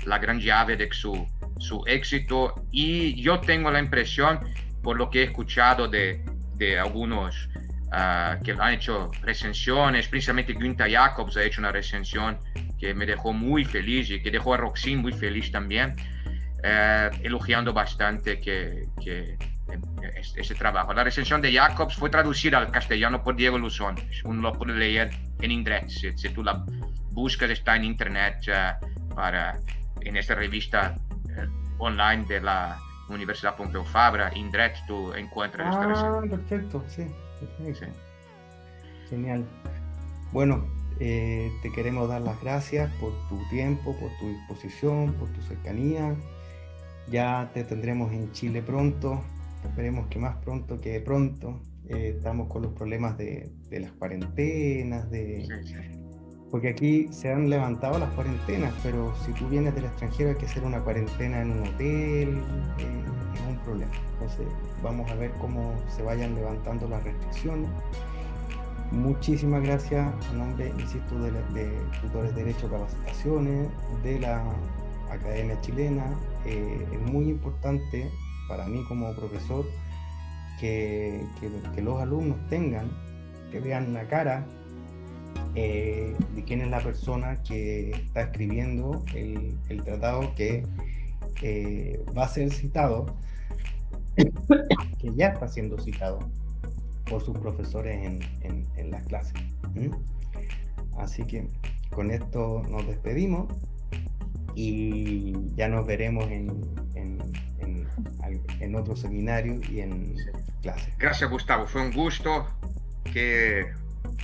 la gran llave de su éxito. Y yo tengo la impresión, por lo que he escuchado de algunos que han hecho recensiones, principalmente Günther Jacobs ha hecho una recensión que me dejó muy feliz y que dejó a Roxin muy feliz también, elogiando bastante que ese trabajo. La recensión de Jacobs fue traducida al castellano por Diego Luzón. Uno lo puede leer en inglés. Si tú la buscas, está en internet en esta revista online de la Universidad Pompeu Fabra, Indret, tú encuentras esta recensión. Perfecto, sí. Perfecto. Sí. Genial. Bueno, te queremos dar las gracias por tu tiempo, por tu disposición, por tu cercanía. Ya te tendremos en Chile pronto. Esperemos que más pronto que pronto. Estamos con los problemas de las cuarentenas, porque aquí se han levantado las cuarentenas, pero si tú vienes del extranjero hay que hacer una cuarentena en un hotel, es un problema. Entonces vamos a ver cómo se vayan levantando las restricciones. Muchísimas gracias a nombre, insisto, de Tutores de Derecho Capacitaciones, de la Academia Chilena. Es muy importante para mí como profesor que los alumnos que vean una cara de quién es la persona que está escribiendo el tratado que va a ser citado, que ya está siendo citado por sus profesores en las clases. Así que con esto nos despedimos y ya nos veremos en otro seminario y en clase. Gracias, Gustavo, fue un gusto. Que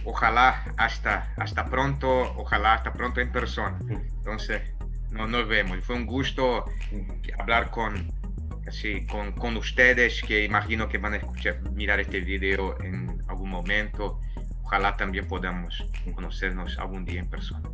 ojalá hasta pronto, ojalá hasta pronto en persona. Entonces nos vemos. Fue un gusto hablar con ustedes, que imagino que van a mirar este video en algún momento. Ojalá también podamos conocernos algún día en persona.